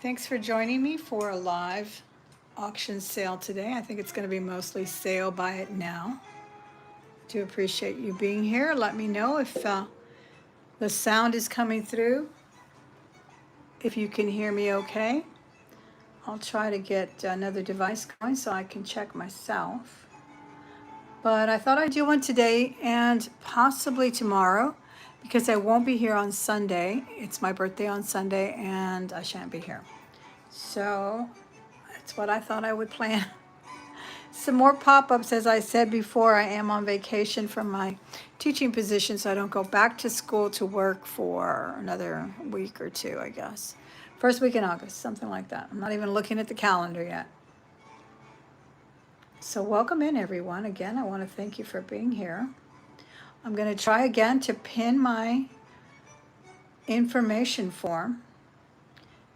Thanks for joining me for a live auction sale today. I think it's going to be mostly sale buy it now. Do appreciate you being here. Let me know if the sound is coming through, if you can hear me okay. I'll try to get another device going so I can check myself. But I thought I'd do one today and possibly tomorrow because I won't be here on Sunday. It's my birthday on Sunday and I shan't be here. So that's what I thought I would plan. Some more pop-ups. As I said before, I am on vacation from my teaching position, so I don't go back to school to work for another week or two, I guess. First week in August, something like that. I'm not even looking at the calendar yet. So welcome in, everyone. Again, I want to thank you for being here. I'm going to try again to pin my information form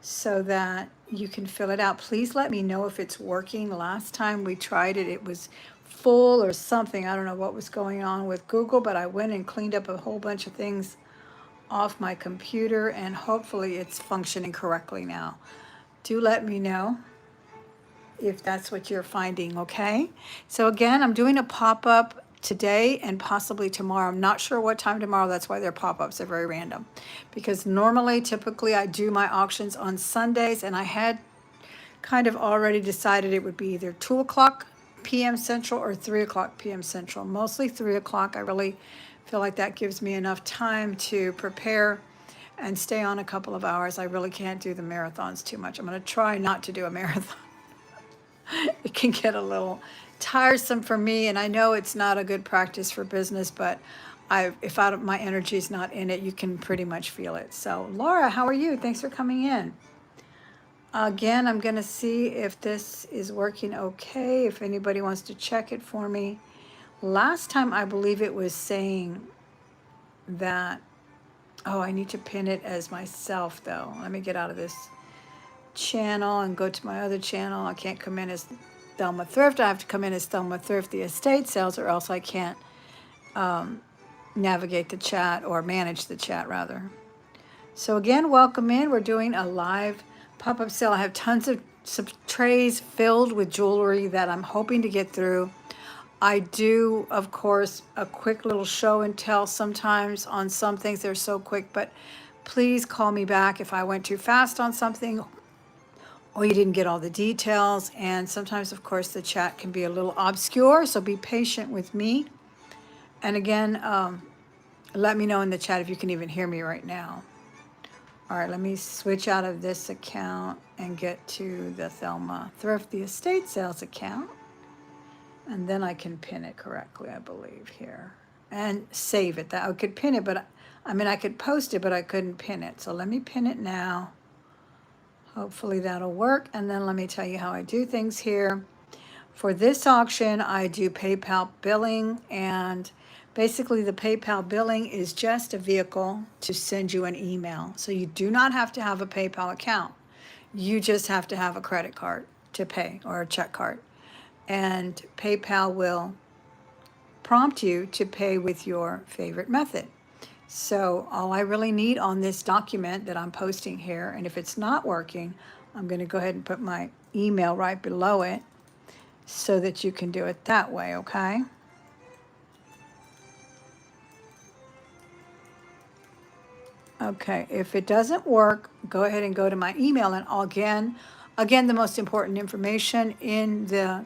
so that you can fill it out. Please let me know if it's working. Last time we tried it, it was full or something. I don't know what was going on with Google, but I went and cleaned up a whole bunch of things off my computer and hopefully it's functioning correctly now. Do let me know if that's what you're finding, okay? So again, I'm doing a pop-up today and possibly tomorrow. I'm not sure what time tomorrow. That's why they're pop-ups. They're very random. Because normally, typically, I do my auctions on Sundays, and I had kind of already decided it would be either 2 o'clock p.m. Central or 3 o'clock p.m. Central. Mostly 3 o'clock. I really feel like that gives me enough time to prepare and stay on a couple of hours. I really can't do the marathons too much. I'm going to try not to do a marathon. It can get a little tiresome for me, and I know it's not a good practice for business, but if my energy is not in it, you can pretty much feel it. So Laura, how are you? Thanks for coming in. Again, I'm going to see if this is working okay, if anybody wants to check it for me. Last time I believe it was saying that, oh, I need to pin it as myself though. Let me get out of this channel and go to my other channel. I can't come in as Thelma Thrift. I have to come in as Thelma Thrift, the estate sales, or else I can't navigate the chat or manage the chat rather. So again, welcome in. We're doing a live pop-up sale. I have tons of some trays filled with jewelry that I'm hoping to get through. I do, of course, a quick little show and tell sometimes on some things. They're so quick, but please call me back if I went too fast on something or you didn't get all the details. And sometimes, of course, the chat can be a little obscure, so be patient with me. And again, let me know in the chat if you can even hear me right now. All right, let me switch out of this account and get to the Thelma Thrift, the estate sales account. And then I can pin it correctly, I believe, here. And save it. That I could pin it, but I could post it, but I couldn't pin it. So let me pin it now. Hopefully that'll work. And then let me tell you how I do things here. For this auction, I do PayPal billing, and basically the PayPal billing is just a vehicle to send you an email. So you do not have to have a PayPal account. You just have to have a credit card to pay or a check card. And PayPal will prompt you to pay with your favorite method. So all I really need on this document that I'm posting here, and if it's not working, I'm going to go ahead and put my email right below it so that you can do it that way, okay? Okay, if it doesn't work, go ahead and go to my email, and again, the most important information in the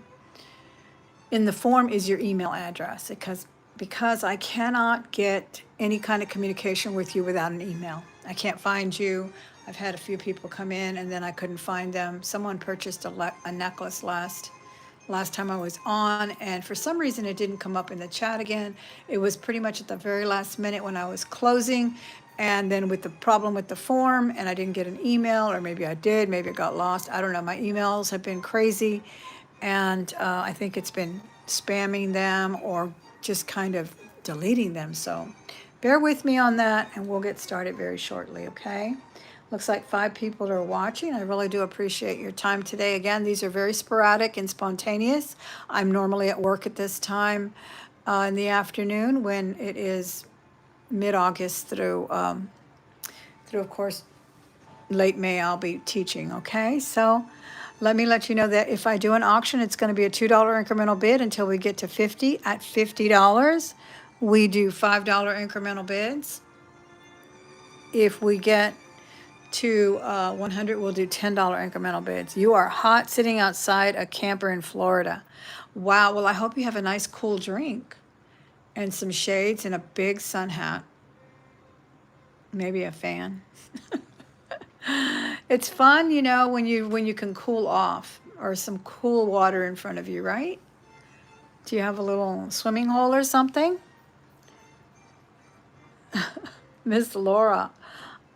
form is your email address, because I cannot get any kind of communication with you without an email. I can't find you. I've had a few people come in and then I couldn't find them. Someone purchased a necklace last time I was on, and for some reason it didn't come up in the chat again. It was pretty much at the very last minute when I was closing, and then with the problem with the form, and I didn't get an email, or maybe I did, maybe it got lost. I don't know. My emails have been crazy, and I think it's been spamming them or just kind of deleting them. So bear with me on that, and we'll get started very shortly, okay? Looks like 5 people are watching. I really do appreciate your time today. Again, these are very sporadic and spontaneous. I'm normally at work at this time in the afternoon when it is mid-August through, of course, late May I'll be teaching, okay? So let me let you know that if I do an auction, it's going to be a $2 incremental bid until we get to 50. At $50, we do $5 incremental bids. If we get to 100, we'll do $10 incremental bids. You are hot sitting outside a camper in Florida. Wow, well, I hope you have a nice cool drink and some shades and a big sun hat, maybe a fan. It's fun, you know, when you can cool off, or some cool water in front of you, right? Do you have a little swimming hole or something? Miss Laura,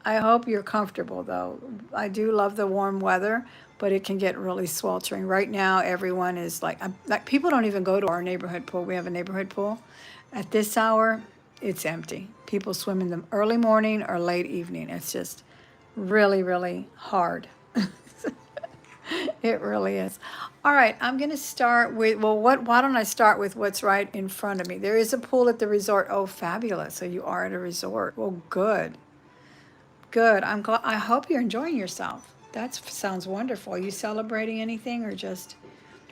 I hope you're comfortable though. I do love the warm weather, but it can get really sweltering. Right now, everyone is like people don't even go to our neighborhood pool. We have a neighborhood pool. At this hour, it's empty. People swim in the early morning or late evening. It's just really, really hard. It really is. All right, I'm going to start with, well, why don't I start with what's right in front of me? There is a pool at the resort. Oh, fabulous. So you are at a resort. Well, good. Good. I hope you're enjoying yourself. That sounds wonderful. Are you celebrating anything or just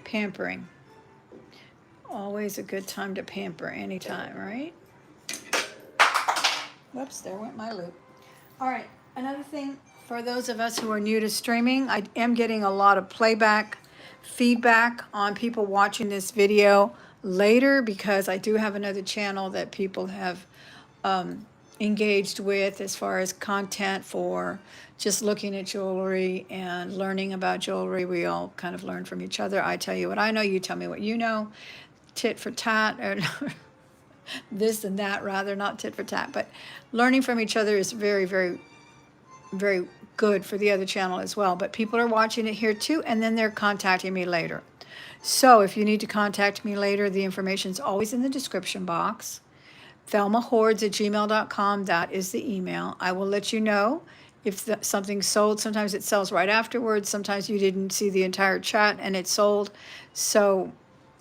pampering? Always a good time to pamper anytime, right? Whoops, there went my loop. All right, another thing for those of us who are new to streaming, I am getting a lot of playback feedback on people watching this video later, because I do have another channel that people have engaged with as far as content for just looking at jewelry and learning about jewelry. We all kind of learn from each other. I tell you what I know, you tell me what you know. Tit for tat, or this and that, rather, not tit for tat, but learning from each other is very, very, very good for the other channel as well. But people are watching it here too, and then they're contacting me later. So if you need to contact me later, the information is always in the description box. ThelmaHordes@gmail.com, that is the email. I will let you know if something's sold. Sometimes it sells right afterwards. Sometimes you didn't see the entire chat and it sold. So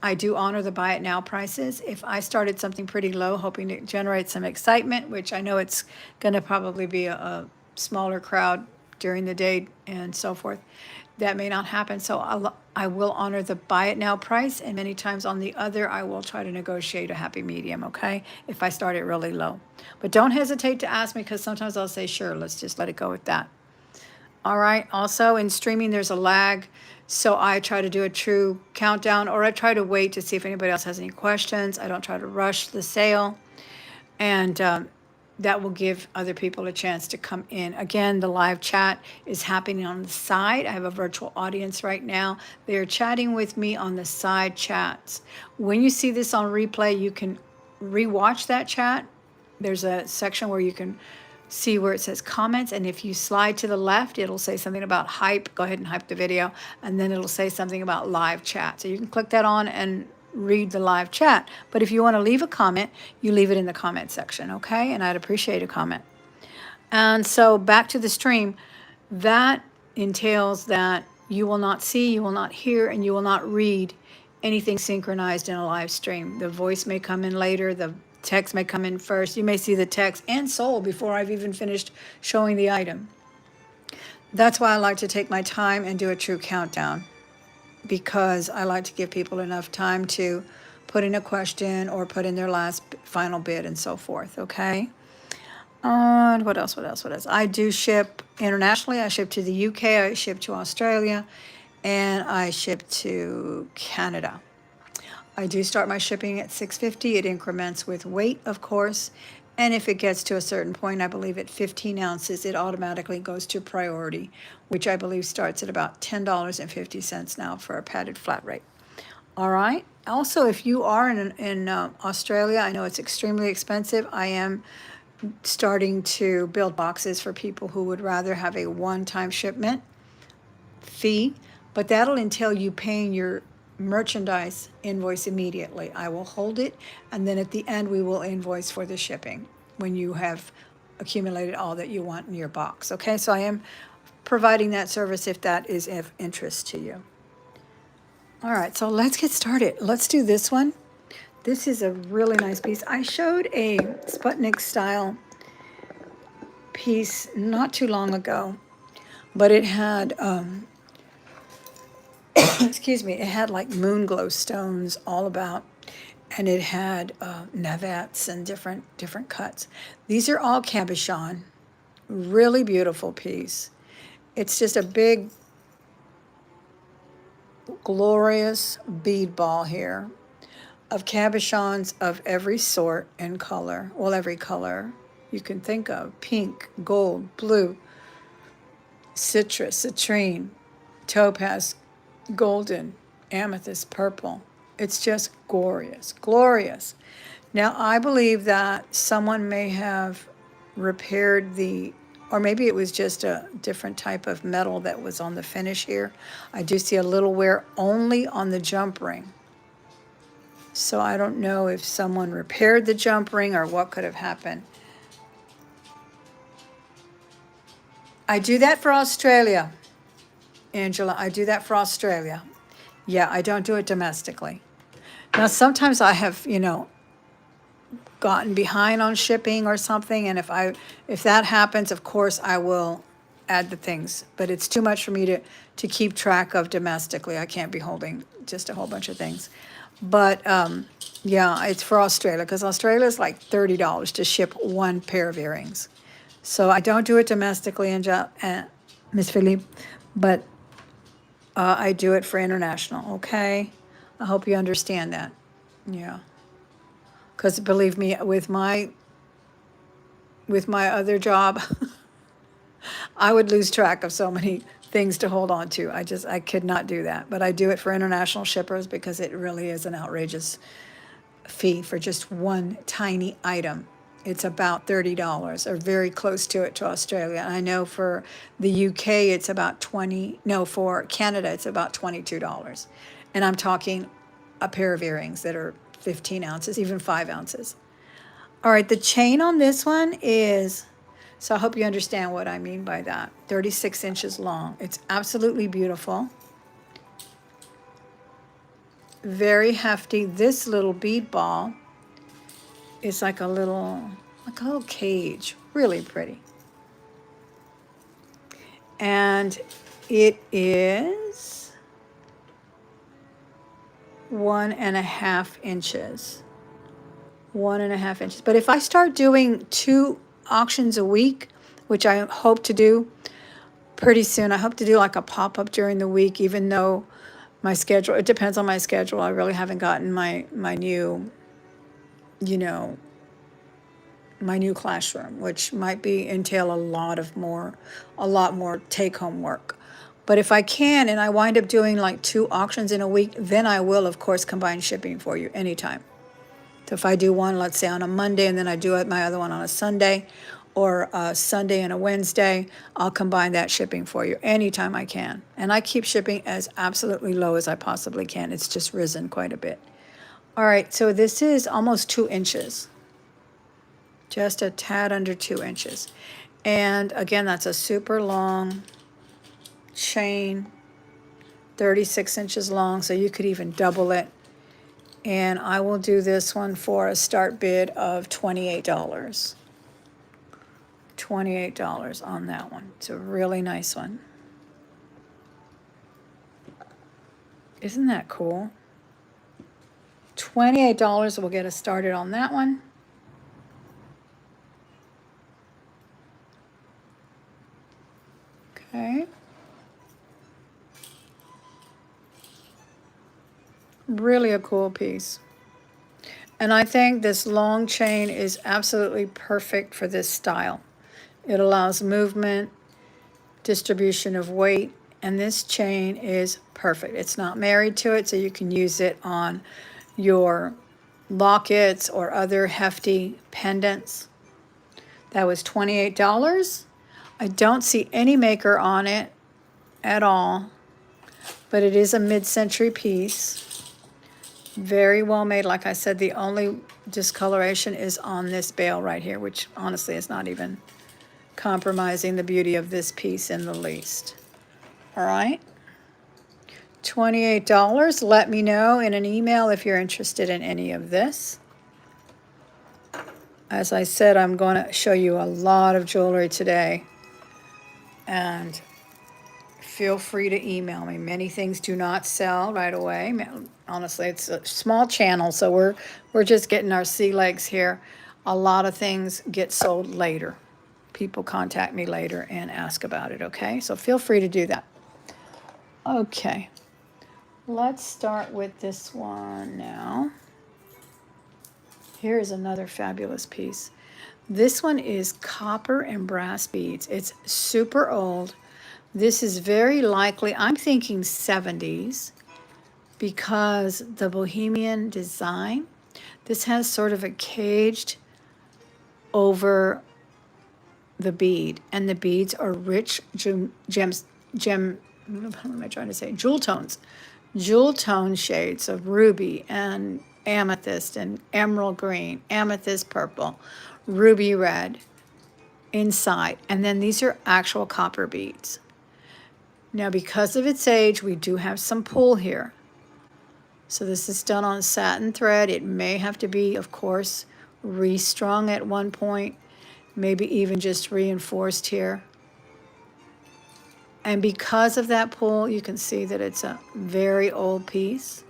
I do honor the buy it now prices. If I started something pretty low, hoping to generate some excitement, which I know it's going to probably be a smaller crowd during the day and so forth, that may not happen. So I will honor the buy it now price, and many times on the other, I will try to negotiate a happy medium, okay, if I start it really low. But don't hesitate to ask me, because sometimes I'll say, sure, let's just let it go with that. All right, also in streaming, there's a lag. So I try to do a true countdown, or I try to wait to see if anybody else has any questions. I don't try to rush the sale. And that will give other people a chance to come in. Again, the live chat is happening on the side. I have a virtual audience right now. They are chatting with me on the side chats. When you see this on replay, you can rewatch that chat. There's a section where you can see where it says comments, and if you slide to the left, it'll say something about hype. Go ahead and hype the video, and then it'll say something about live chat. So you can click that on and read the live chat. But if you want to leave a comment, you leave it in the comment section, okay? And I'd appreciate a comment. And so back to the stream, that entails that you will not see, you will not hear, and you will not read anything synchronized in a live stream. The voice may come in later, the text may come in first. You may see the text and sold before I've even finished showing the item. That's why I like to take my time and do a true countdown, because I like to give people enough time to put in a question or put in their last final bid and so forth, okay? And what else? I do ship internationally. I ship to the UK, I ship to Australia, and I ship to Canada. I do start my shipping at $6.50. It increments with weight, of course. And if it gets to a certain point, I believe at 15 ounces, it automatically goes to priority, which I believe starts at about $10.50 now for a padded flat rate. All right. Also, if you are in Australia, I know it's extremely expensive. I am starting to build boxes for people who would rather have a one-time shipment fee, but that'll entail you paying your merchandise invoice immediately. I will hold it, and then at the end we will invoice for the shipping when you have accumulated all that you want in your box. Okay, so I am providing that service if that is of interest to you. All right, so let's get started. Let's do this one. This is a really nice piece. I showed a Sputnik style piece not too long ago but it had, excuse me, it had like moon glow stones all about, and it had navettes and different cuts. These are all cabochon, really beautiful piece. It's just a big, glorious bead ball here of cabochons of every sort and color. Well, every color you can think of: pink, gold, blue, citrus, citrine, topaz, golden, amethyst, purple. It's just glorious, glorious. Now, I believe that someone may have repaired the, or maybe it was just a different type of metal that was on the finish here. I do see a little wear only on the jump ring. So I don't know if someone repaired the jump ring or what could have happened. I do that for Australia, Angela. I do that for Australia. Yeah, I don't do it domestically. Now, sometimes I have, gotten behind on shipping or something, and if that happens, of course, I will add the things. But it's too much for me to keep track of domestically. I can't be holding just a whole bunch of things. But yeah, it's for Australia, because Australia is like $30 to ship one pair of earrings. So I don't do it domestically, Miss Philippe, but I do it for international. Okay, I hope you understand that. Yeah, because believe me, with my other job, I would lose track of so many things to hold on to. I could not do that. But I do it for international shippers because it really is an outrageous fee for just one tiny item. It's about $30 or very close to it to Australia. And I know for the UK it's about 20, no, for Canada it's about $22. And I'm talking a pair of earrings that are 15 ounces, even 5 ounces. All right, the chain on this one is, so I hope you understand what I mean by that, 36 inches long. It's absolutely beautiful. Very hefty. This little bead ball is like a little cage. Really pretty. And it is 1.5 inches. 1.5 inches. But if I start doing 2 auctions a week, which I hope to do pretty soon, I hope to do like a pop-up during the week, even though my schedule, it depends on my schedule. I really haven't gotten my new, my new classroom, which might entail a lot more take-home work. But if I can, and I wind up doing like 2 auctions in a week, then I will, of course, combine shipping for you anytime. So if I do one, let's say on a Monday, and then I do my other one on a Sunday, or a Sunday and a Wednesday, I'll combine that shipping for you anytime I can. And I keep shipping as absolutely low as I possibly can. It's just risen quite a bit. All right, so this is almost 2 inches. Just a tad under 2 inches. And again, that's a super long chain, 36 inches long, so you could even double it. And I will do this one for a start bid of $28. $28 on that one. It's a really nice one. Isn't that cool? $28 will get us started on that one. Okay. Really a cool piece. And I think this long chain is absolutely perfect for this style. It allows movement, distribution of weight, and this chain is perfect. It's not married to it, so you can use it on your lockets or other hefty pendants. That was $28. I don't see any maker on it at all, but it is a mid-century piece. Very well made. Like I said, the only discoloration is on this bail right here, which honestly is not even compromising the beauty of this piece in the least. All right. $28. Let me know in an email if you're interested in any of this. As I said, I'm going to show you a lot of jewelry today. And feel free to email me. Many things do not sell right away. Honestly, it's a small channel, so we're just getting our sea legs here. A lot of things get sold later. People contact me later and ask about it, okay? So feel free to do that. Okay, let's start with this one now. Here's another fabulous piece. This one is copper and brass beads. It's super old. This is very likely, I'm thinking 70s, because the bohemian design. This has sort of a caged over the bead, and the beads are rich what am I trying to say? Jewel tones. Jewel tone shades of ruby and amethyst and emerald green, amethyst purple, ruby red inside. And then these are actual copper beads. Now, because of its age, we do have some pull here. So this is done on satin thread. It may have to be, of course, restrung at one point, maybe even just reinforced here. And because of that pull, you can see that it's a very old piece.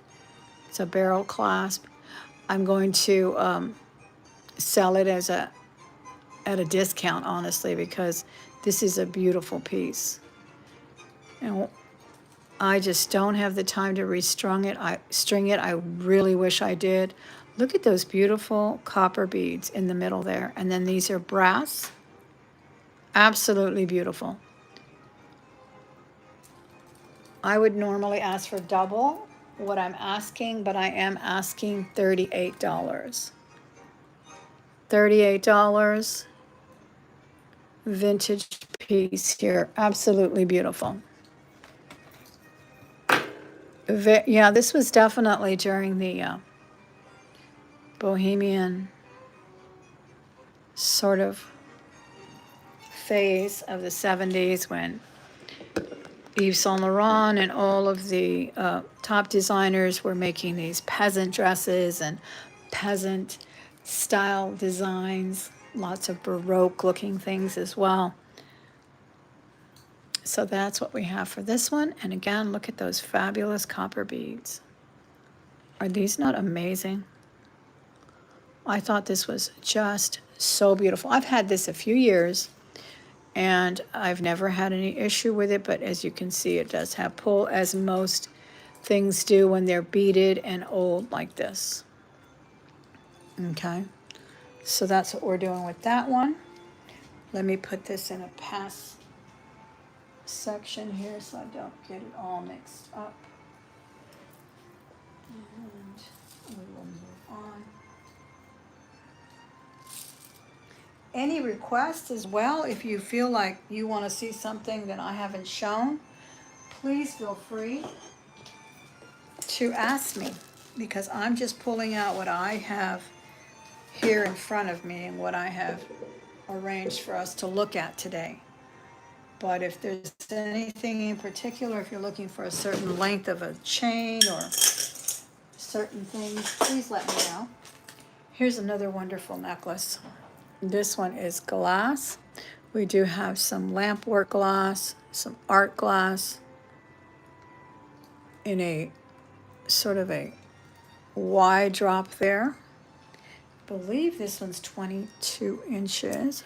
It's a barrel clasp. I'm going to sell it as at a discount, honestly, because this is a beautiful piece. And I just don't have the time to restring it. I really wish I did. Look at those beautiful copper beads in the middle there. And then these are brass. Absolutely beautiful. I would normally ask for double what I'm asking, but I am asking $38. $38. Vintage piece here. Absolutely beautiful. Yeah, this was definitely during the bohemian sort of phase of the 70s, when Yves Saint Laurent and all of the top designers were making these peasant dresses and peasant style designs, lots of Baroque looking things as well. So that's what we have for this one. And again, look at those fabulous copper beads. Are these not amazing? I thought this was just so beautiful. I've had this a few years, and I've never had any issue with it, but as you can see, it does have pull, as most things do when they're beaded and old like this. Okay, so that's what we're doing with that one. Let me put this in a pass section here so I don't get it all mixed up. And we will move on. Any requests as well, if you feel like you want to see something that I haven't shown, please feel free to ask me, because I'm just pulling out what I have here in front of me and what I have arranged for us to look at today. But if there's anything in particular, if you're looking for a certain length of a chain or certain things, please let me know. Here's another wonderful necklace. This one is glass. We do have some lamp work glass, some art glass in a sort of a wide drop there. I believe this one's 22 inches.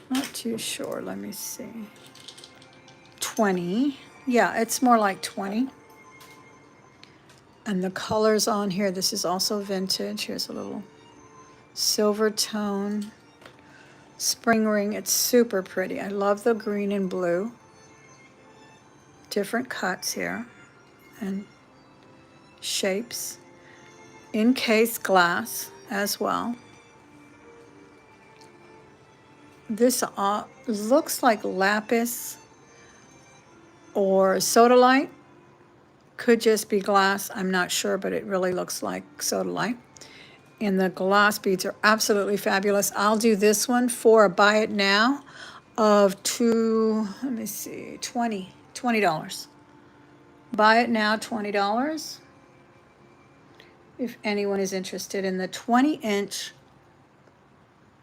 Not too sure. Let me see. 20. Yeah, it's more like 20. And the colors on here, this is also vintage. Here's a little silver tone spring ring. It's super pretty. I love the green and blue. Different cuts here and shapes. Encased glass as well. This looks like lapis or sodalite. Could just be glass. I'm not sure, but it really looks like sodalite. And the glass beads are absolutely fabulous. I'll do this one for a buy it now of $20. Buy it now, $20. If anyone is interested in the 20-inch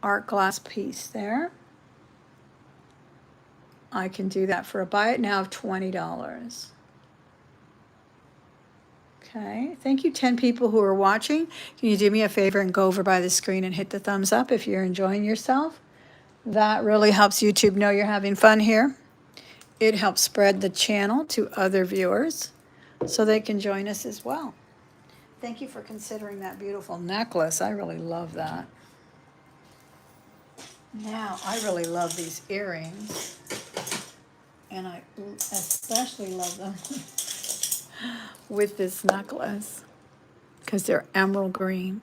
art glass piece there. I can do that for a buy it now of $20. Okay, thank you 10 people who are watching. Can you do me a favor and go over by the screen and hit the thumbs up if you're enjoying yourself? That really helps YouTube know you're having fun here. It helps spread the channel to other viewers so they can join us as well. Thank you for considering that beautiful necklace. I really love that. Now, I really love these earrings, and I especially love them with this necklace because they're emerald green,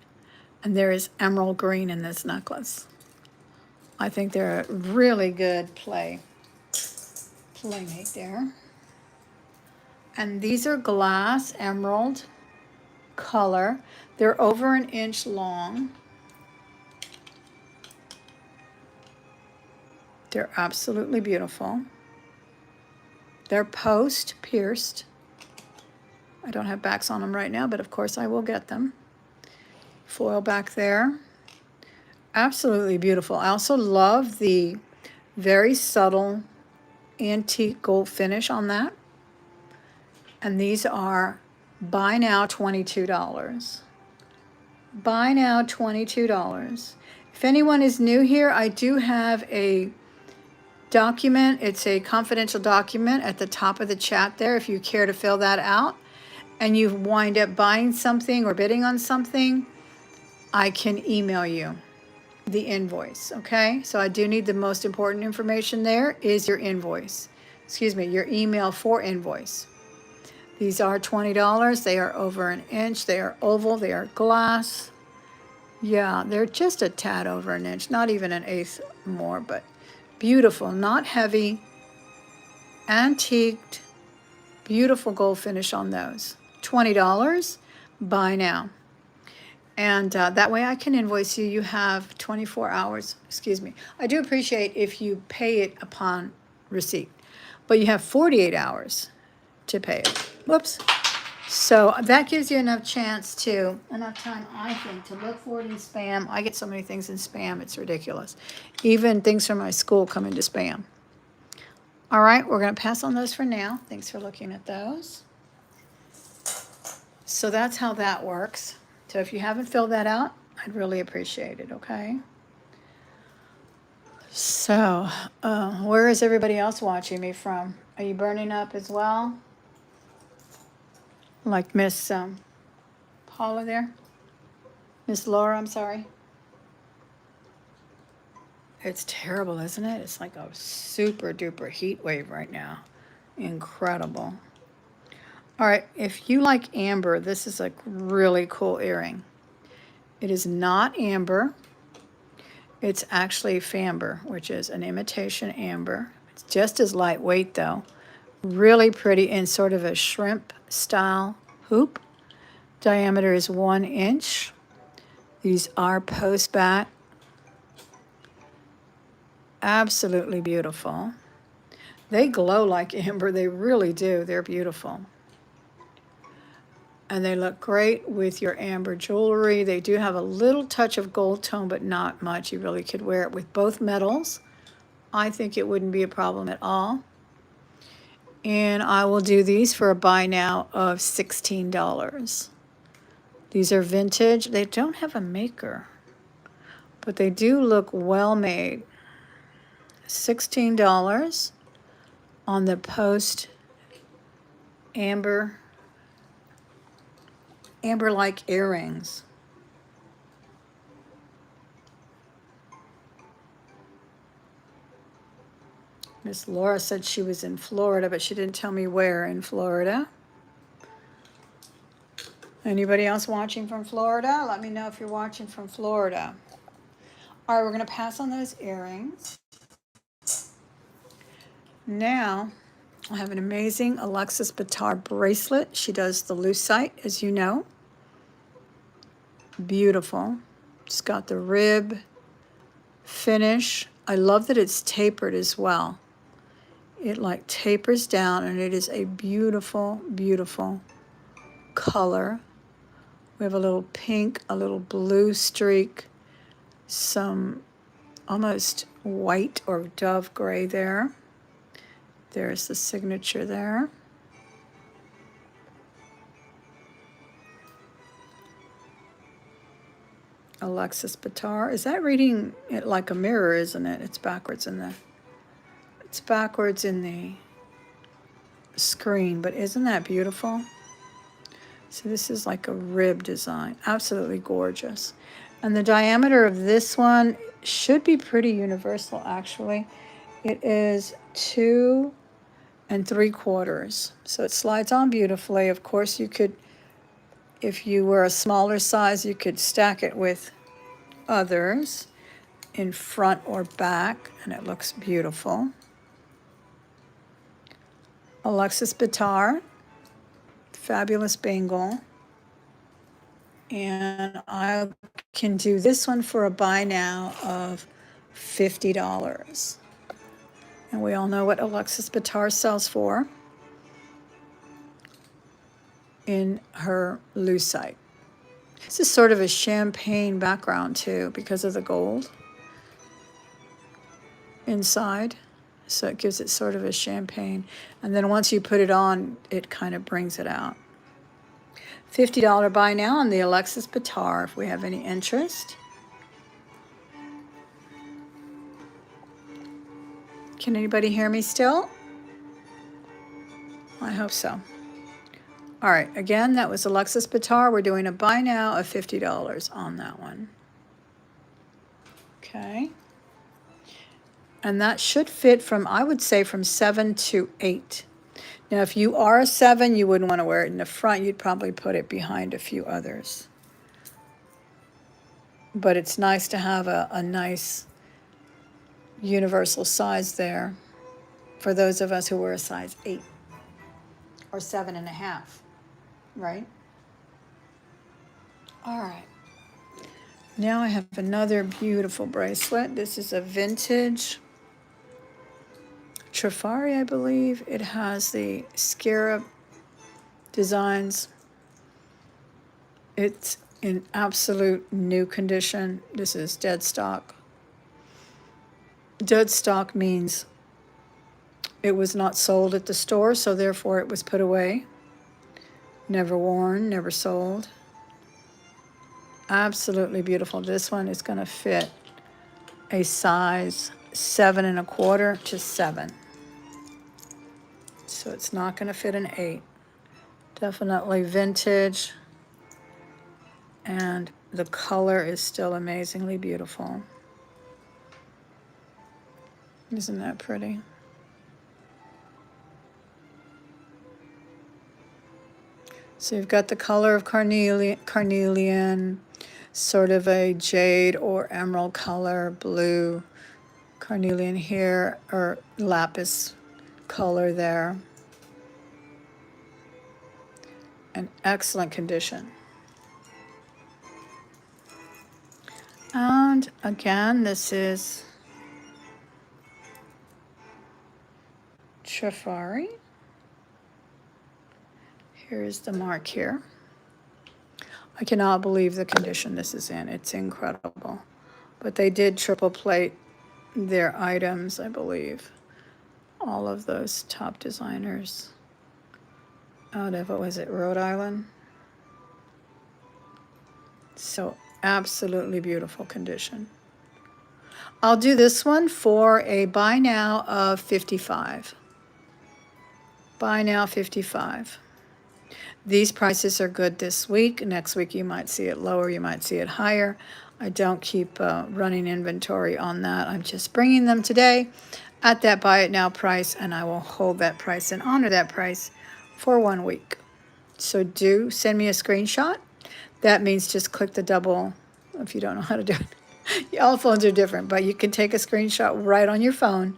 and there is emerald green in this necklace. I think they're a really good playmate there. And these are glass emerald color. They're over an inch long. They're absolutely beautiful. They're post pierced. I don't have backs on them right now, but of course I will get them. Foil back there. Absolutely beautiful. I also love the very subtle antique gold finish on that. And these are buy now $22. Buy now $22. If anyone is new here, I do have a document. It's a confidential document at the top of the chat there if you care to fill that out and you wind up buying something or bidding on something, I can email you the invoice, okay? So I do need the most important information there is your invoice. Excuse me, your email for invoice. These are $20. They are over an inch. They are oval. They are glass. Yeah, they're just a tad over an inch, not even an eighth more, but beautiful, not heavy, antiqued, beautiful gold finish on those. $20, buy now. And that way I can invoice you. You have 24 hours, excuse me. I do appreciate if you pay it upon receipt, but you have 48 hours to pay it. Whoops. So that gives you enough time, I think, to look for it in spam. I get so many things in spam, it's ridiculous. Even things from my school come into spam. All right, we're going to pass on those for now. Thanks for looking at those. So that's how that works. So if you haven't filled that out, I'd really appreciate it, okay? So where is everybody else watching me from? Are you burning up as well? Like Miss Paula there? Miss Laura, I'm sorry. It's terrible, isn't it? It's like a super duper heat wave right now. Incredible. All right, if you like amber, this is a really cool earring. It is not amber. It's actually famber, which is an imitation amber. It's just as lightweight though. Really pretty in sort of a shrimp style hoop. Diameter is 1 inch. These are post back. Absolutely beautiful. They glow like amber. They really do. They're beautiful. And they look great with your amber jewelry. They do have a little touch of gold tone, but not much. You really could wear it with both metals. I think it wouldn't be a problem at all. And I will do these for a buy now of $16. These are vintage. They don't have a maker, but they do look well made. $16 on the post amber-like earrings. Miss Laura said she was in Florida, but she didn't tell me where in Florida. Anybody else watching from Florida? Let me know if you're watching from Florida. All right, we're going to pass on those earrings. Now, I have an amazing Alexis Bitar bracelet. She does the lucite, as you know. Beautiful. It's got the rib finish. I love that it's tapered as well. It like tapers down, and it is a beautiful, beautiful color. We have a little pink, a little blue streak, some almost white or dove gray there. There's the signature there. Alexis Bitar. Is that reading it like a mirror, isn't it? It's backwards in the screen, but isn't that beautiful? So this is like a rib design. Absolutely gorgeous. And the diameter of this one should be pretty universal, actually. It is 2 3/4. So it slides on beautifully. Of course, you could, if you were a smaller size, you could stack it with others in front or back, and it looks beautiful. Alexis Bitar, fabulous bangle. And I can do this one for a buy now of $50. And we all know what Alexis Bitar sells for in her lucite. This is sort of a champagne background too because of the gold inside. So it gives it sort of a champagne. And then once you put it on, it kind of brings it out. $50 buy now on the Alexis Bitar if we have any interest. Can anybody hear me still? I hope so. All right, again, that was Alexis Bitar. We're doing a buy now of $50 on that one. Okay. And that should fit from, I would say, from 7 to 8. Now, if you are a 7, you wouldn't want to wear it in the front. You'd probably put it behind a few others. But it's nice to have a nice universal size there for those of us who wear a size 8 or 7.5, right? All right. Now I have another beautiful bracelet. This is a vintage Trifari, I believe. It has the scarab designs. It's in absolute new condition. This is dead stock. Dead stock means it was not sold at the store, so therefore it was put away. Never worn, never sold. Absolutely beautiful. This one is going to fit a size 7 1/4 to 7. So it's not going to fit an 8. Definitely vintage. And the color is still amazingly beautiful. Isn't that pretty? So you've got the color of carnelian, sort of a jade or emerald color, blue, carnelian here, or lapis color there. An excellent condition. And again, this is Trifari. Here's the mark here. I cannot believe the condition this is in. It's incredible. But they did triple plate their items, I believe. All of those top designers out of, what was it, Rhode Island? So absolutely beautiful condition. I'll do this one for a buy now of 55. Buy now 55. These prices are good this week. Next week you might see it lower, you might see it higher. I don't keep running inventory on that. I'm just bringing them today at that buy it now price, and I will hold that price and honor that price for 1 week. So do send me a screenshot. That means just click the double, if you don't know how to do it. All phones are different, but you can take a screenshot right on your phone.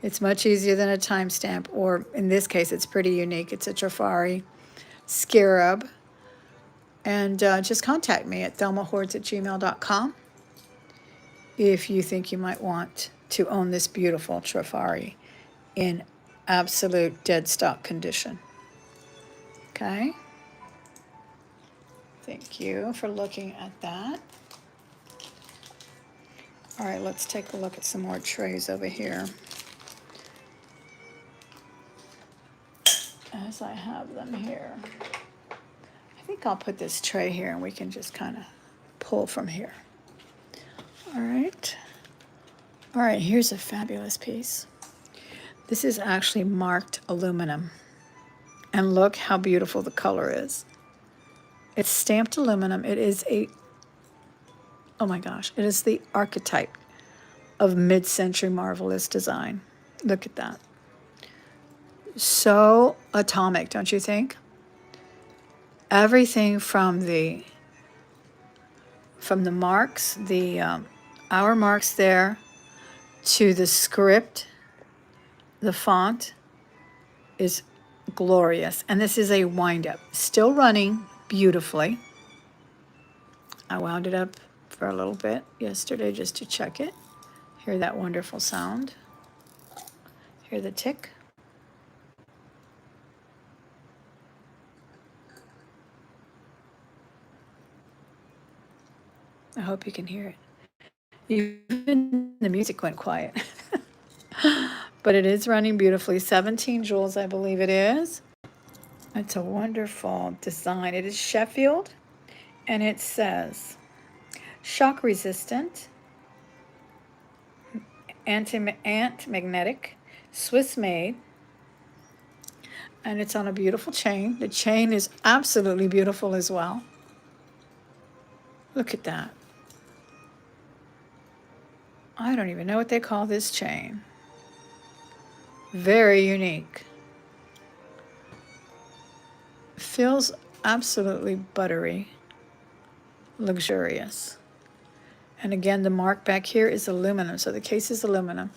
It's much easier than a timestamp, or in this case, it's pretty unique. It's a Trifari scarab. And just contact me at thelmahordes@gmail.com if you think you might want to own this beautiful Trifari in absolute dead stock condition. Okay? Thank you for looking at that. All right, let's take a look at some more trays over here. as I have them here. I think I'll put this tray here and we can just kind of pull from here. All right. All right, here's a fabulous piece. This is actually marked aluminum. And look how beautiful the color is. It's stamped aluminum. It is oh my gosh, it is the archetype of mid-century marvelous design. Look at that. So atomic, don't you think? Everything from the marks, our marks there, to the script, the font is glorious. And this is a wind-up, still running beautifully. I wound it up for a little bit yesterday just to check it. Hear that wonderful sound. Hear the tick. I hope you can hear it. Even the music went quiet. But it is running beautifully. 17 jewels, I believe it is. It's a wonderful design. It is Sheffield, and it says shock resistant, anti-magnetic, Swiss made, and it's on a beautiful chain. The chain is absolutely beautiful as well. Look at that. I don't even know what they call this chain. Very unique. Feels absolutely buttery, luxurious. And again, the mark back here is aluminum, so the case is aluminum.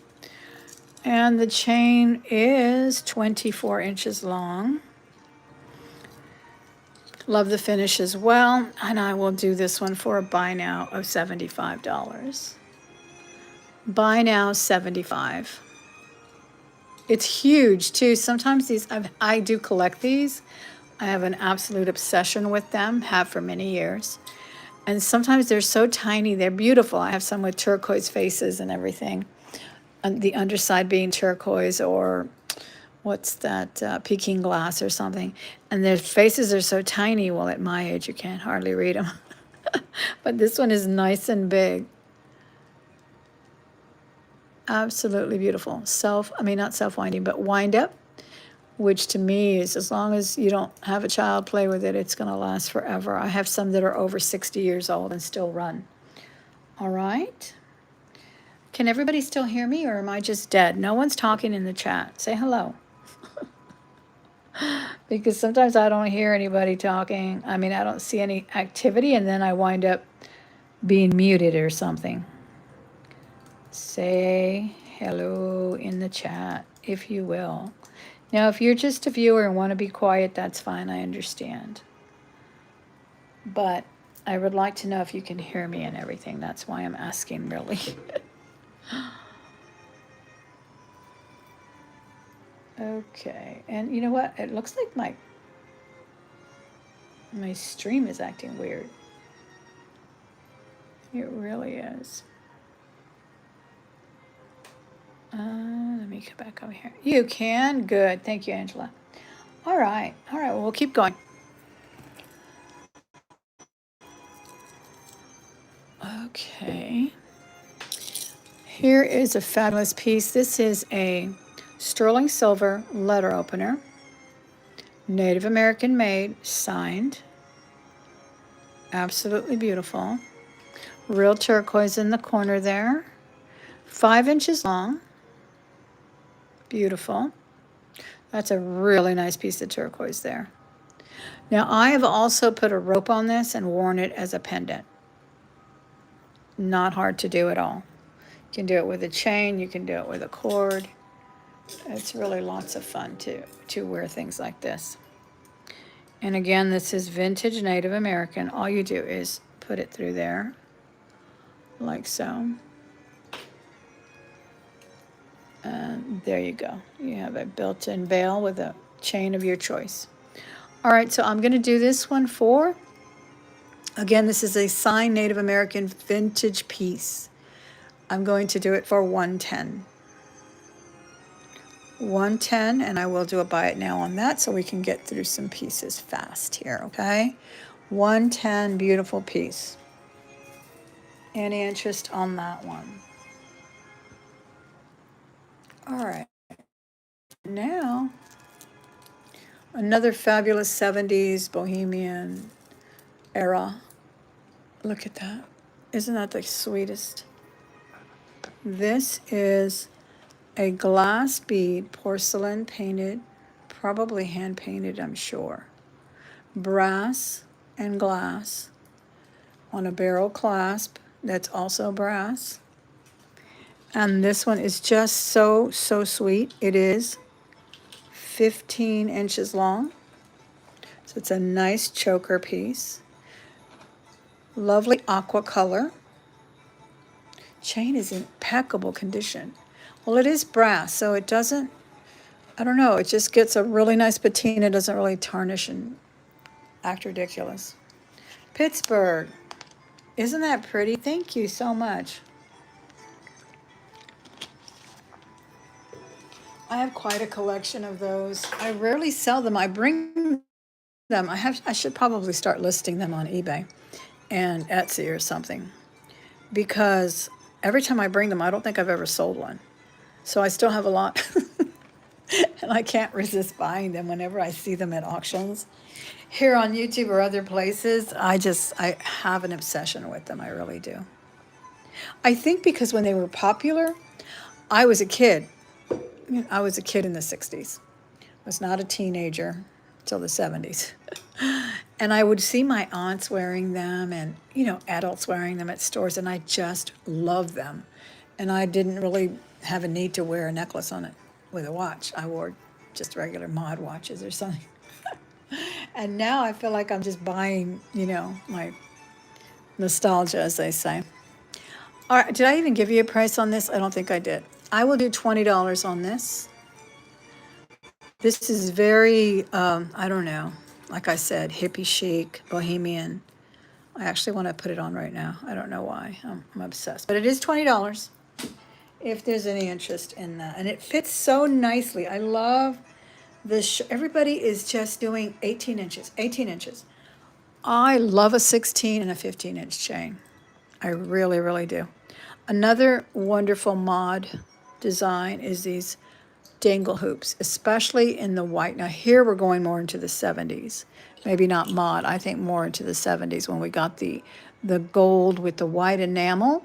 And the chain is 24 inches long. Love the finish as well, and I will do this one for a buy now of $75. Buy now, $75. It's huge too. Sometimes these, I do collect these. I have an absolute obsession with them, have for many years. And sometimes they're so tiny, they're beautiful. I have some with turquoise faces and everything. And the underside being turquoise, or what's that, Peking glass or something. And their faces are so tiny. Well, at my age, you can't hardly read them. But this one is nice and big. Absolutely beautiful. Not self-winding, but wind up, which to me is, as long as you don't have a child play with it, it's going to last forever. I have some that are over 60 years old and still run. All right. Can everybody still hear me, or am I just dead? No one's talking in the chat. Say hello. Because sometimes I don't hear anybody talking. I don't see any activity, and then I wind up being muted or something. Say hello in the chat, if you will. Now, if you're just a viewer and want to be quiet, that's fine. I understand. But I would like to know if you can hear me and everything. That's why I'm asking, really. Okay, and you know what? It looks like my stream is acting weird. It really is. Let me come back over here. You can? Good. Thank you, Angela. All right. Well, we'll keep going. Okay. Here is a fabulous piece. This is a sterling silver letter opener. Native American made, signed. Absolutely beautiful. Real turquoise in the corner there. 5 inches long. Beautiful. That's a really nice piece of turquoise there. Now, I have also put a rope on this and worn it as a pendant. Not hard to do at all. You can do it with a chain. You can do it with a cord. It's really lots of fun to wear things like this. And again, this is vintage Native American. All you do is put it through there, like so. And there you go. You have a built-in veil with a chain of your choice. All right, so I'm going to do this one for, again, this is a signed Native American vintage piece. I'm going to do it for $110. 110, and I will do a buy it now on that so we can get through some pieces fast here, okay? 110, beautiful piece. Any interest on that one? All right. Now, another fabulous 70s bohemian era. Look at that. Isn't that the sweetest? This is a glass bead, porcelain painted, probably hand painted, I'm sure. Brass and glass on a barrel clasp that's also brass. And this one is just so, so sweet. It is 15 inches long. So it's a nice choker piece. Lovely aqua color. Chain is in impeccable condition. Well, it is brass, so it doesn't, I don't know, it just gets a really nice patina, doesn't really tarnish and act ridiculous. Pittsburgh. Isn't that pretty? Thank you so much. I have quite a collection of those. I rarely sell them. I bring them. I should probably start listing them on eBay and Etsy or something, because every time I bring them, I don't think I've ever sold one. So I still have a lot. And I can't resist buying them whenever I see them at auctions. Here on YouTube or other places, I have an obsession with them. I really do. I think because when they were popular, I was a kid. I was a kid in the 60s. I was not a teenager till the 70s. And I would see my aunts wearing them and, adults wearing them at stores, and I just loved them. And I didn't really have a need to wear a necklace on it with a watch. I wore just regular mod watches or something. And now I feel like I'm just buying, my nostalgia, as they say. All right, did I even give you a price on this? I don't think I did. I will do $20 on this. This is very, I don't know, like I said, hippie chic, bohemian. I actually want to put it on right now. I don't know why. I'm obsessed. But it is $20 if there's any interest in that. And it fits so nicely. I love this. Everybody is just doing 18 inches, 18 inches. I love a 16 and a 15-inch chain. I really, really do. Another wonderful mod design is these dangle hoops, especially in the white. Now here we're going more into the 70s. Maybe not mod, I think more into the 70s when we got the gold with the white enamel.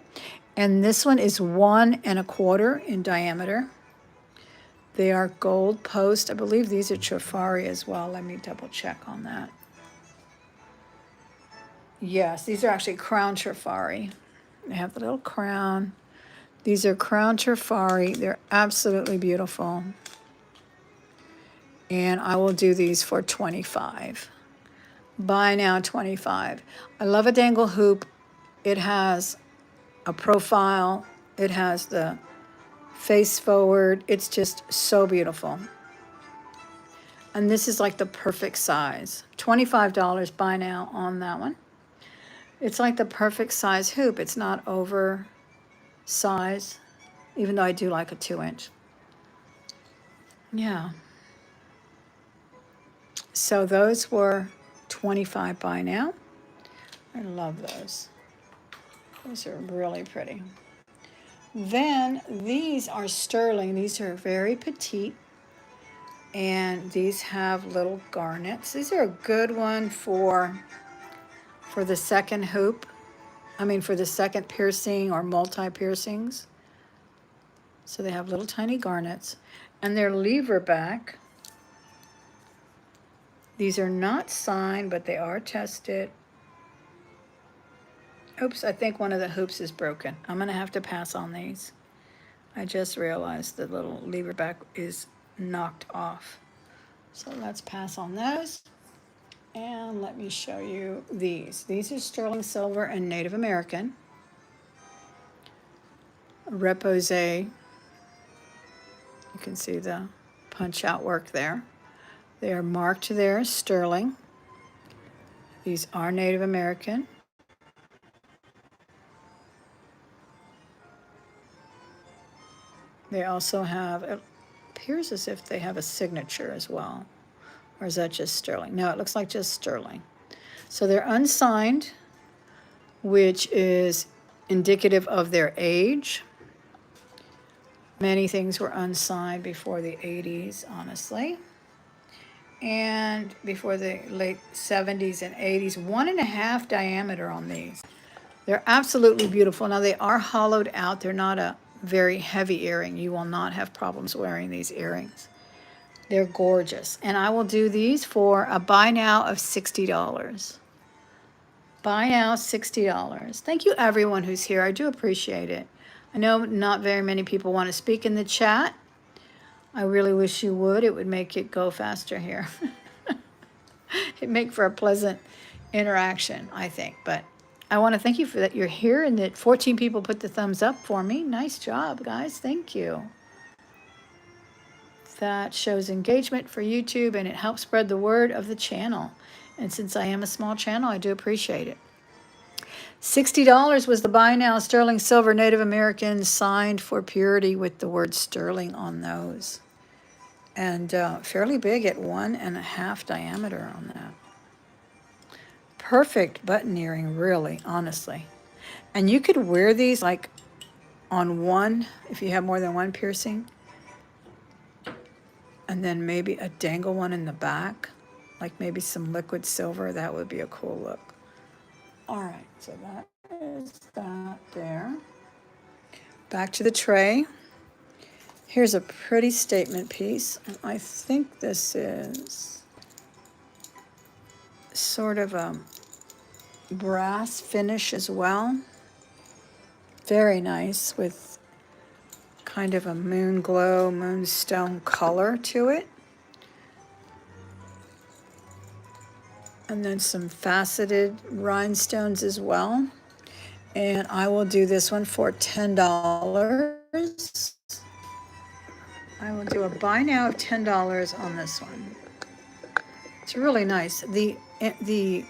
And this one is 1 1/4 in diameter. They are gold post. I believe these are Trifari as well. Let me double check on that. Yes, these are actually crown Trifari. They have the little crown. These are crown Trifari. They're absolutely beautiful. And I will do these for $25. Buy now, $25. I love a dangle hoop. It has a profile. It has the face forward. It's just so beautiful. And this is like the perfect size. $25, buy now on that one. It's like the perfect size hoop. It's not oversized, even though I do like a 2-inch. Yeah. So those were $25 buy now. I love those. Those are really pretty. Then these are sterling. These are very petite. And these have little garnets. These are a good one for the second hoop. For the second piercing or multi-piercings. So they have little tiny garnets. And they're lever back. These are not signed, but they are tested. Oops, I think one of the hoops is broken. I'm going to have to pass on these. I just realized the little lever back is knocked off. So let's pass on those. And let me show you these. These are sterling silver and Native American. Repose. You can see the punch out work there. They are marked there, sterling. These are Native American. They also have Appears as if they have a signature as well. Or is that just sterling? No, it looks like just sterling. So they're unsigned, which is indicative of their age. Many things were unsigned before the 80s, honestly. And before the late 70s and 80s, 1.5 diameter on these. They're absolutely beautiful. Now they are hollowed out. They're not a very heavy earring. You will not have problems wearing these earrings. They're gorgeous. And I will do these for a buy now of $60. Buy now, $60. Thank you everyone who's here. I do appreciate it. I know not very many people want to speak in the chat. I really wish you would. It would make it go faster here. It'd make for a pleasant interaction, I think. But I want to thank you for that you're here and that 14 people put the thumbs up for me. Nice job, guys. Thank you. That shows engagement for YouTube and it helps spread the word of the channel. And since I am a small channel, I do appreciate it. $60 was the buy now sterling silver Native American signed for purity with the word sterling on those. And fairly big at 1.5 diameter on that. Perfect button earring, really, honestly. And you could wear these like on one, if you have more than one piercing. And then maybe a dangle one in the back, like maybe some liquid silver. That would be a cool look. All right, so that is that there. Back to the tray. Here's a pretty statement piece. And I think this is sort of a brass finish as well. Very nice with kind of a moon glow, moonstone color to it. And then some faceted rhinestones as well. And I will do this one for $10. I will do a buy now of $10 on this one. It's really nice. The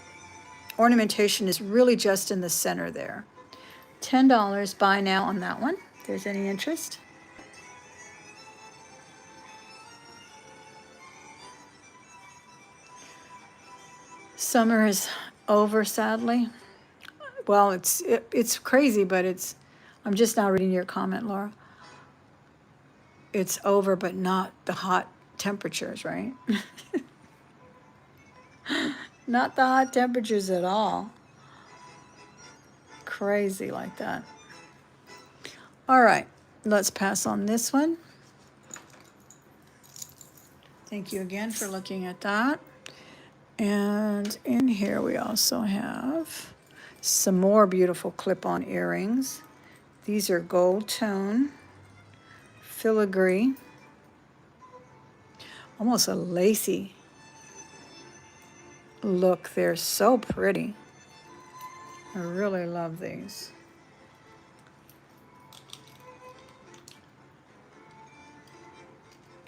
ornamentation is really just in the center there. $10 buy now on that one, if there's any interest. Summer is over, sadly. Well, it's crazy, but I'm just now reading your comment, Laura. It's over, but not the hot temperatures, right? Not the hot temperatures at all. Crazy like that. All right, let's pass on this one. Thank you again for looking at that. And in here we also have some more beautiful clip-on earrings. These are gold tone, filigree, almost a lacy look. They're so pretty. I really love these.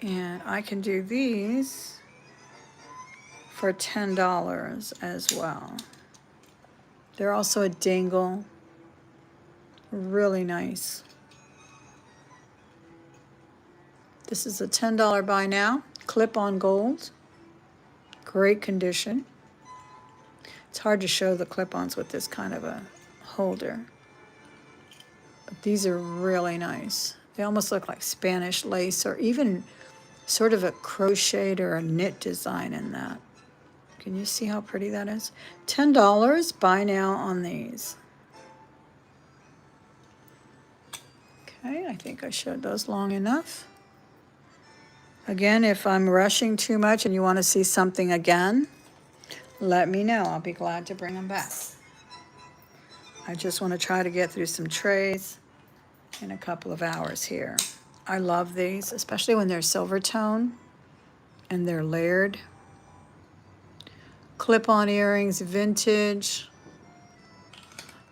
And I can do these for $10 as well. They're also a dangle. Really nice. This is a $10 buy now. Clip-on gold. Great condition. It's hard to show the clip-ons with this kind of a holder. But these are really nice. They almost look like Spanish lace or even sort of a crocheted or a knit design in that. Can you see how pretty that is? $10 buy now on these. Okay, I think I showed those long enough. Again, if I'm rushing too much and you want to see something again, let me know. I'll be glad to bring them back. I just want to try to get through some trays in a couple of hours here. I love these, especially when they're silver tone and they're layered. Clip-on earrings, vintage.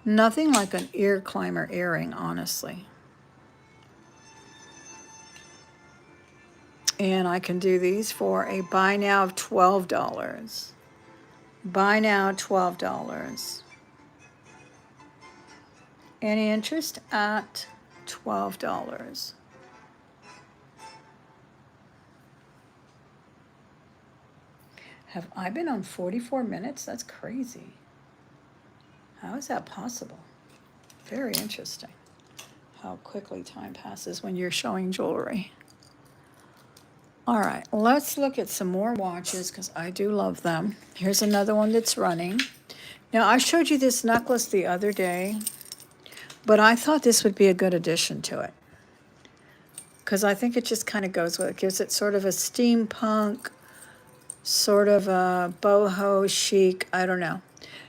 Nothing like an ear climber earring, honestly. And I can do these for a buy now of $12. Buy now, $12. Any interest at $12? Have I been on 44 minutes? That's crazy. How is that possible? Very interesting how quickly time passes when you're showing jewelry. All right, let's look at some more watches because I do love them. Here's another one that's running. Now, I showed you this necklace the other day, but I thought this would be a good addition to it because I think it just kind of goes with it. Gives it sort of a steampunk, sort of a boho chic, I don't know.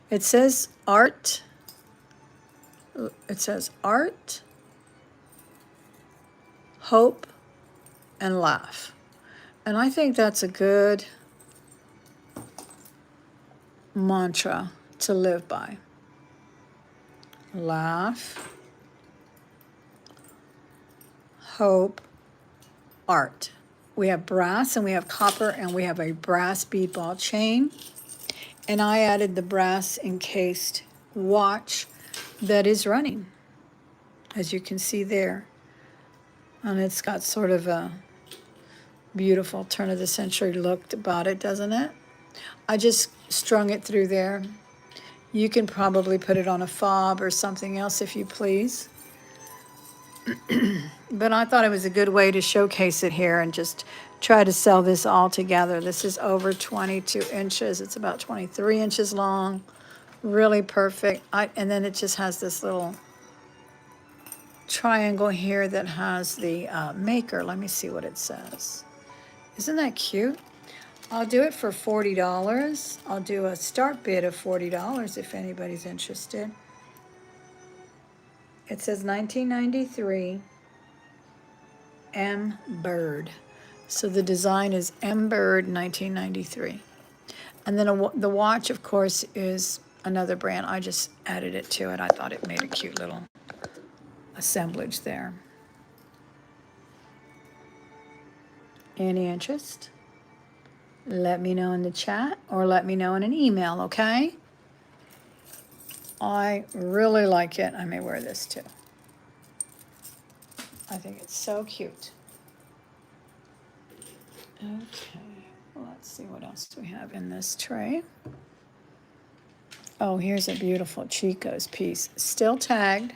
It says art. It says art, hope, and laugh. And I think that's a good mantra to live by. Laugh, hope, art. We have brass and we have copper and we have a brass bead ball chain. And I added the brass encased watch that is running, as you can see there. And it's got sort of a beautiful turn of the century look about it, doesn't it? I just strung it through there. You can probably put it on a fob or something else if you please. But I thought it was a good way to showcase it here and just try to sell this all together. This is over 22 inches. It's about 23 inches long. Really perfect. And then it just has this little triangle here that has the maker. Let me see what it says. Isn't that cute? I'll do it for $40. I'll do a start bid of $40 if anybody's interested. It says 1993 M Bird. So the design is M Bird 1993. And then the watch, of course, is another brand. I just added it to it. I thought it made a cute little assemblage there. Any interest? Let me know in the chat or let me know in an email, okay? I really like it. I may wear this too. I think it's so cute. Okay, well, let's see what else we have in this tray. Oh, here's a beautiful Chico's piece. Still tagged.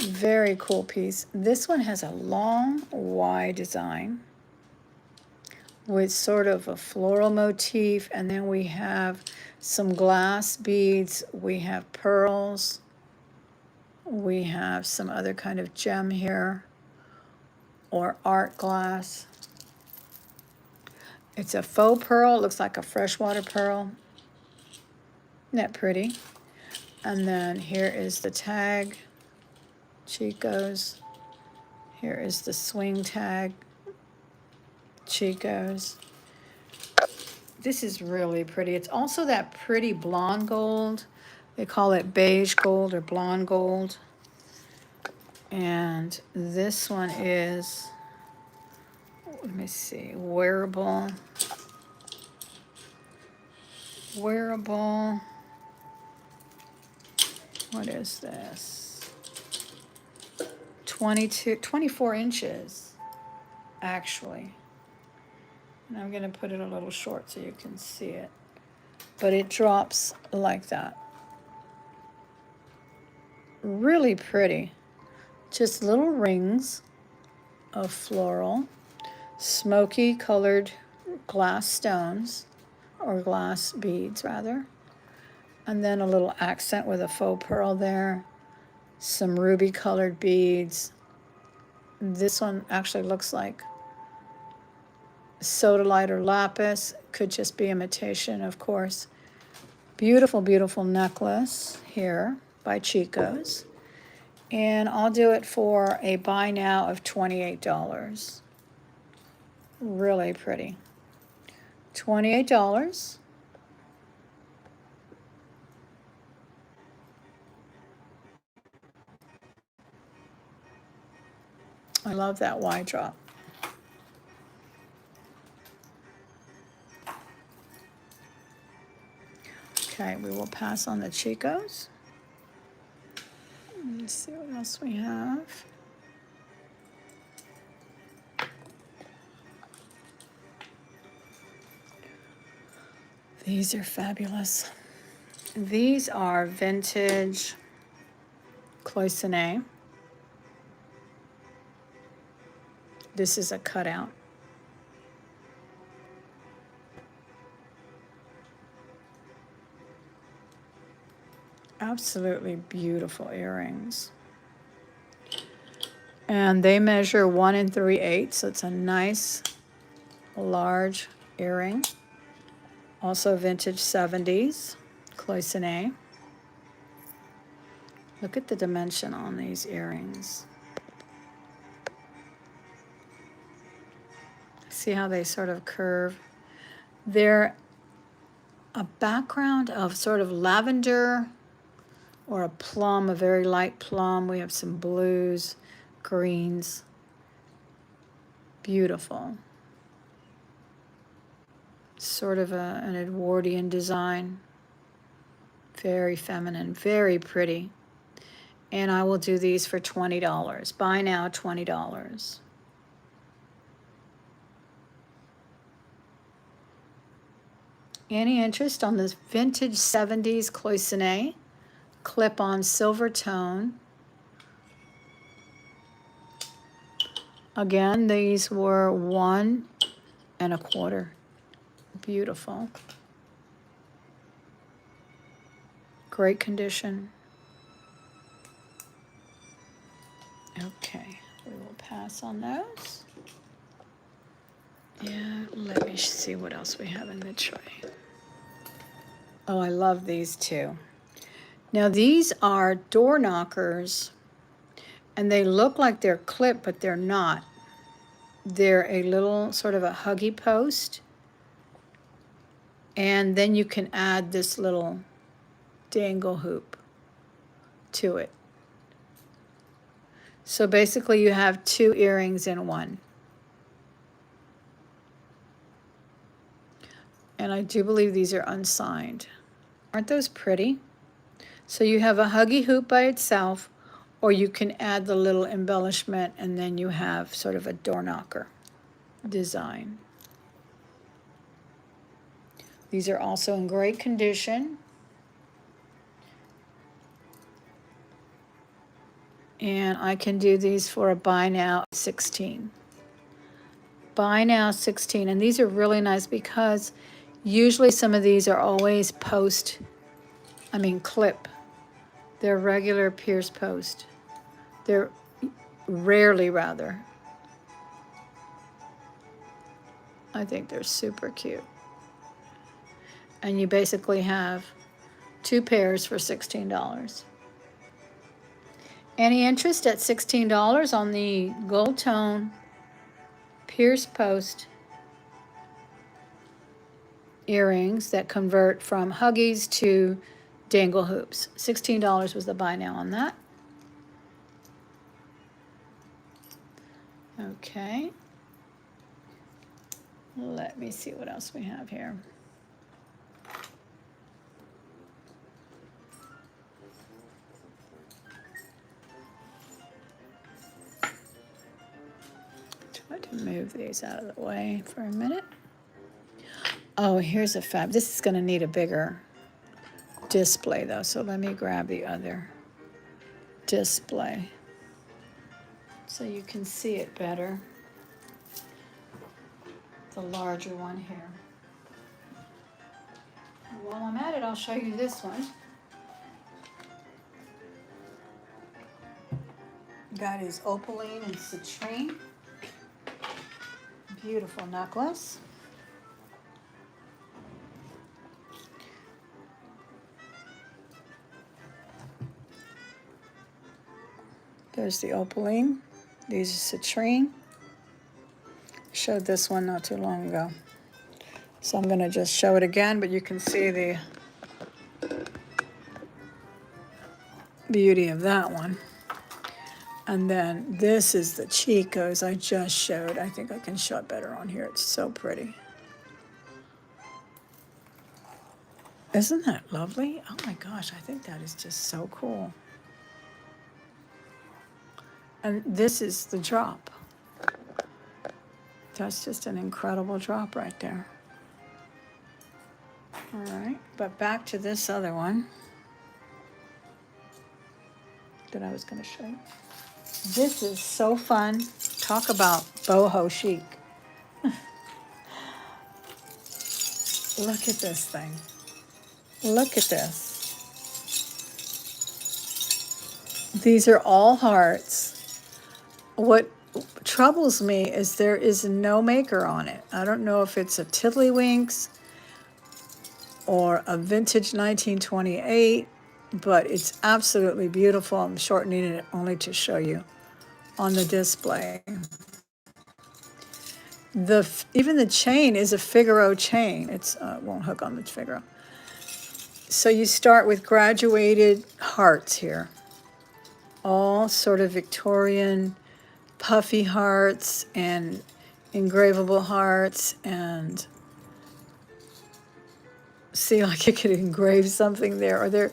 Very cool piece. This one has a long Y design with sort of a floral motif, and then we have some glass beads. We have pearls. We have some other kind of gem here, or art glass. It's a faux pearl. It looks like a freshwater pearl. Isn't that pretty? And then here is the tag, Chico's. Here is the swing tag, Chico's. This is really pretty. It's also that pretty blonde gold. They call it beige gold or blonde gold. And this one is, let me see, wearable. Wearable. What is this? 24 inches, actually. And I'm going to put it a little short so you can see it. But it drops like that. Really pretty. Just little rings of floral, smoky colored glass stones, or glass beads rather. And then a little accent with a faux pearl there. Some ruby colored beads. This one actually looks like sodalite or lapis. Could just be imitation, of course. Beautiful, beautiful necklace here by Chico's. And I'll do it for a buy now of $28. Really pretty. $28. I love that Y drop. Okay, we will pass on the Chico's. Let's see what else we have. These are fabulous. These are vintage cloisonne. This is a cutout. Absolutely beautiful earrings. And they measure 1 3/8, so it's a nice large earring. Also vintage 70s cloisonne. Look at the dimension on these earrings. See how they sort of curve? They're a background of sort of lavender or a plum, a very light plum. We have some blues, greens. Beautiful. Sort of an Edwardian design. Very feminine, very pretty. And I will do these for $20. Buy now, $20. Any interest on this vintage 70s cloisonne clip-on silver tone? Again, these were 1 1/4. Beautiful. Great condition. Okay, we will pass on those. Yeah, let me see what else we have in the tray. Oh, I love these too. Now these are door knockers, and they look like they're clipped, but they're not. They're a little sort of a huggy post, and then you can add this little dangle hoop to it. So basically you have 2 earrings in one. And I do believe these are unsigned. Aren't those pretty? So you have a huggy hoop by itself, or you can add the little embellishment, and then you have sort of a door knocker design. These are also in great condition. And I can do these for a buy now 16. Buy now 16. And these are really nice because usually some of these are always clip. They're regular pierce post. They're rarely, rather. I think they're super cute. And you basically have 2 pairs for $16. Any interest at $16 on the gold tone pierce post earrings that convert from huggies to dangle hoops? $16 was the buy now on that. Okay. Let me see what else we have here. Try to move these out of the way for a minute. Oh, here's a fab. This is going to need a bigger display though, so let me grab the other display so you can see it better. The larger one here. And while I'm at it, I'll show you this one. That is opaline and citrine. Beautiful necklace. There's the opaline. These are citrine. Showed this one not too long ago. So I'm going to just show it again, but you can see the beauty of that one. And then this is the Chico's I just showed. I think I can show it better on here. It's so pretty. Isn't that lovely? Oh my gosh, I think that is just so cool. And this is the drop. That's just an incredible drop right there. All right, but back to this other one that I was going to show you. This is so fun. Talk about boho chic. Look at this thing. Look at this. These are all hearts. What troubles me is there is no maker on it. I don't know if it's a Tiddlywinks or a vintage 1928, but it's absolutely beautiful. I'm shortening it only to show you on the display. Even the chain is a Figaro chain. It won't hook on the Figaro. So you start with graduated hearts here. All sort of Victorian puffy hearts and engravable hearts, and see, like you could engrave something there, or there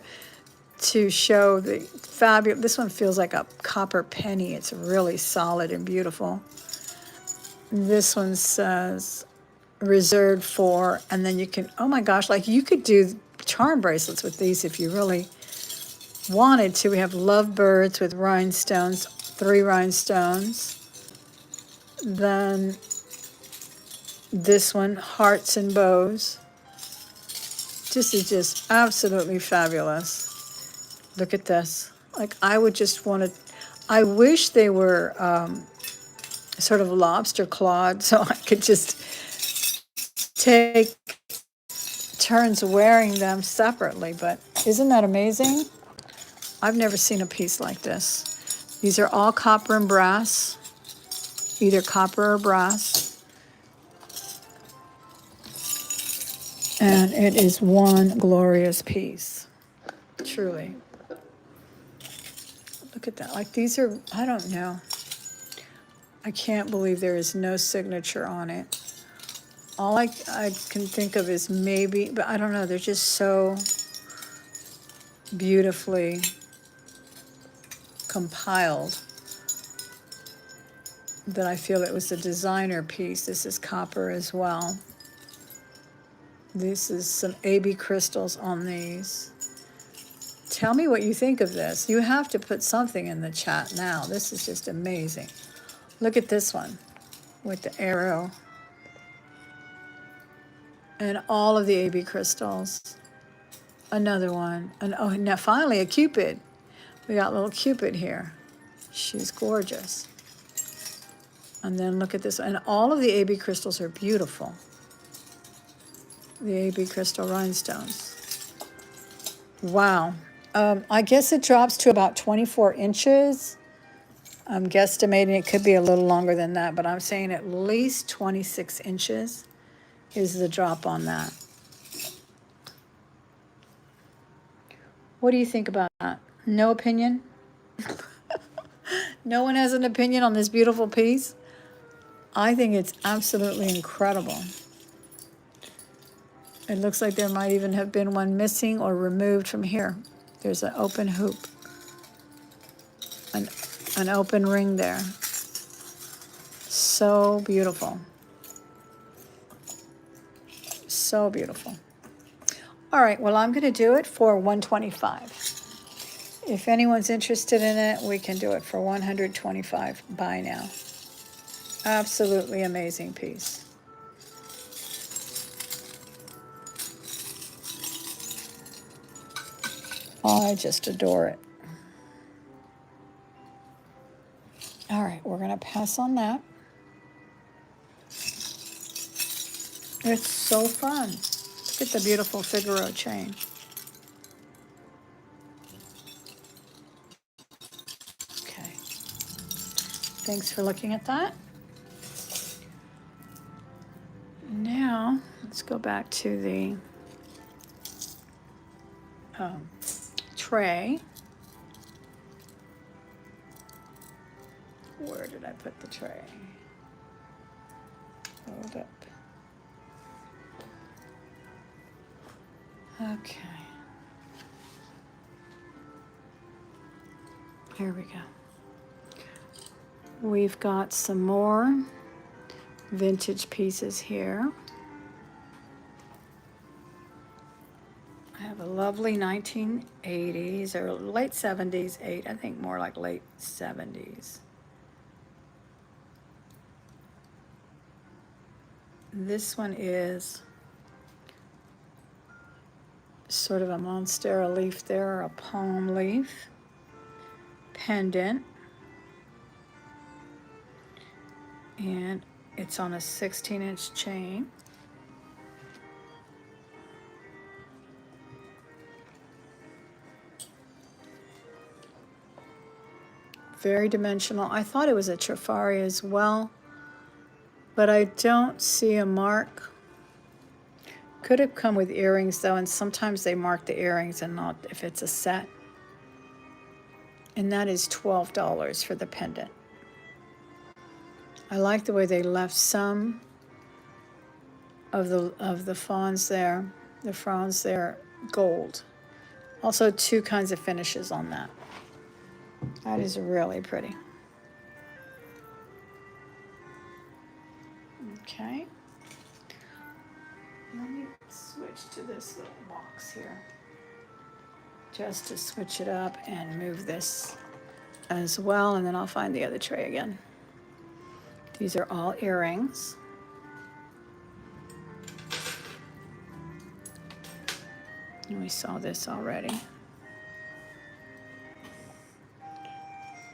to show the fabulous. This one feels like a copper penny. It's really solid and beautiful. This one says reserved for, and then you can, oh my gosh, like you could do charm bracelets with these if you really wanted to. We have lovebirds with rhinestones, 3 rhinestones. Then this one, hearts and bows. This is just absolutely fabulous. Look at this. Like I would just want to, I wish they were sort of lobster clawed so I could just take turns wearing them separately, but isn't that amazing? I've never seen a piece like this. These are all copper and brass, either copper or brass. And it is one glorious piece, truly. Look at that. Like these are, I don't know. I can't believe there is no signature on it. All I can think of is maybe, but I don't know. They're just so beautifully compiled that I feel it was a designer piece. This is copper as well. This is some AB crystals on these. Tell me what you think of this. You have to put something in the chat now. This is just amazing. Look at this one with the arrow. And all of the AB crystals. Another one. And oh, now finally a Cupid. We got little Cupid here. She's gorgeous. And then look at this. And all of the AB crystals are beautiful. The AB crystal rhinestones. Wow. I guess it drops to about 24 inches. I'm guesstimating it could be a little longer than that, but I'm saying at least 26 inches is the drop on that. What do you think about that? No opinion? No one has an opinion on this beautiful piece? I think it's absolutely incredible. It looks like there might even have been one missing or removed from here. There's an open hoop, an open ring there. So beautiful. So beautiful. All right, well, I'm going to do it for $125. If anyone's interested in it, we can do it for $125. Buy now. Absolutely amazing piece. I just adore it. All right, we're going to pass on that. It's so fun. Look at the beautiful Figaro chain. Okay. Thanks for looking at that. Now, let's go back to the tray. Where did I put the tray? Hold up. Okay. Here we go. We've got some more vintage pieces here. I have a lovely 1980s or late 70s, I think more like late 70s. This one is sort of a monstera leaf there, or a palm leaf pendant. And it's on a 16-inch chain. Very dimensional. I thought it was a Trifari as well, but I don't see a mark. Could have come with earrings though, and sometimes they mark the earrings and not if it's a set. And that is $12 for the pendant. I like the way they left some of the fronds there, gold. Also 2 kinds of finishes on that. That is really pretty. Okay. Let me switch to this little box here. Just to switch it up and move this as well, and then I'll find the other tray again. These are all earrings. And we saw this already.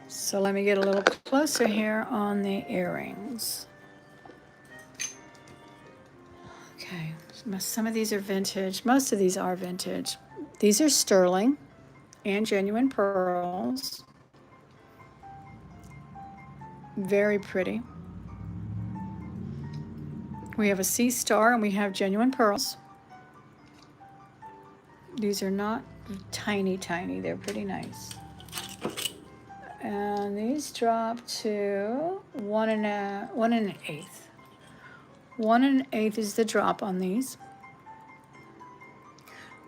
So let me get a little closer here on the earrings. Okay, some of these are vintage. Most of these are vintage. These are sterling and genuine pearls. Very pretty. We have a sea star and we have genuine pearls. These are not tiny, tiny. They're pretty nice. And these drop to 1 1/8. 1 1/8 is the drop on these.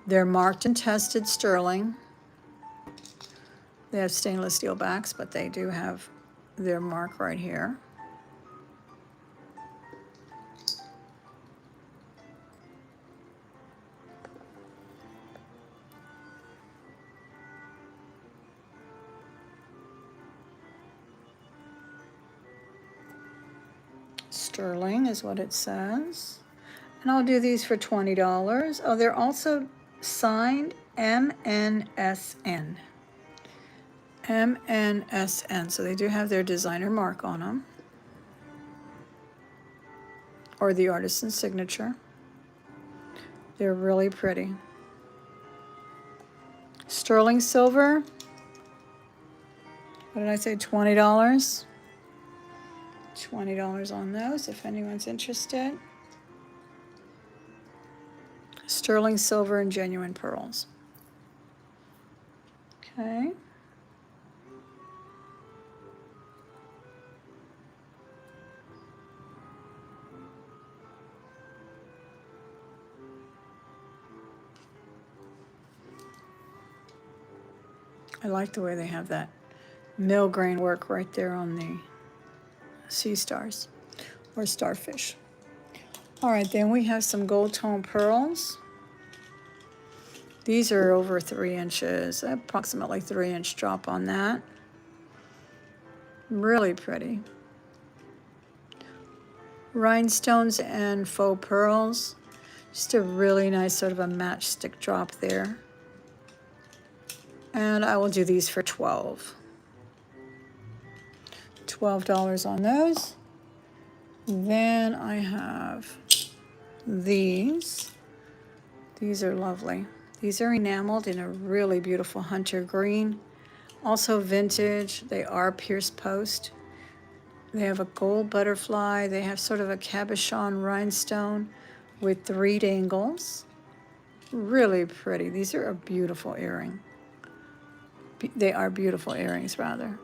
They're marked and tested sterling. They have stainless steel backs, but they do have their mark right here. Sterling is what it says. And I'll do these for $20. Oh, they're also signed MNSN. MNSN. So they do have their designer mark on them. Or the artisan's signature. They're really pretty. Sterling silver. What did I say? $20. $20 on those if anyone's interested. Sterling silver and genuine pearls. Okay. I like the way they have that mill grain work right there on the sea stars or starfish. All right, then we have some gold tone pearls. These are over 3 inches, approximately 3-inch drop on that. Really pretty. Rhinestones and faux pearls. Just a really nice sort of a matchstick drop there. And I will do these for $12 on those. Then I have these. These are lovely. These are enameled in a really beautiful hunter green. Also vintage. They are pierced post. They have a gold butterfly. They have sort of a cabochon rhinestone with 3 dangles. Really pretty. These are a beautiful earring. They are beautiful earrings, rather.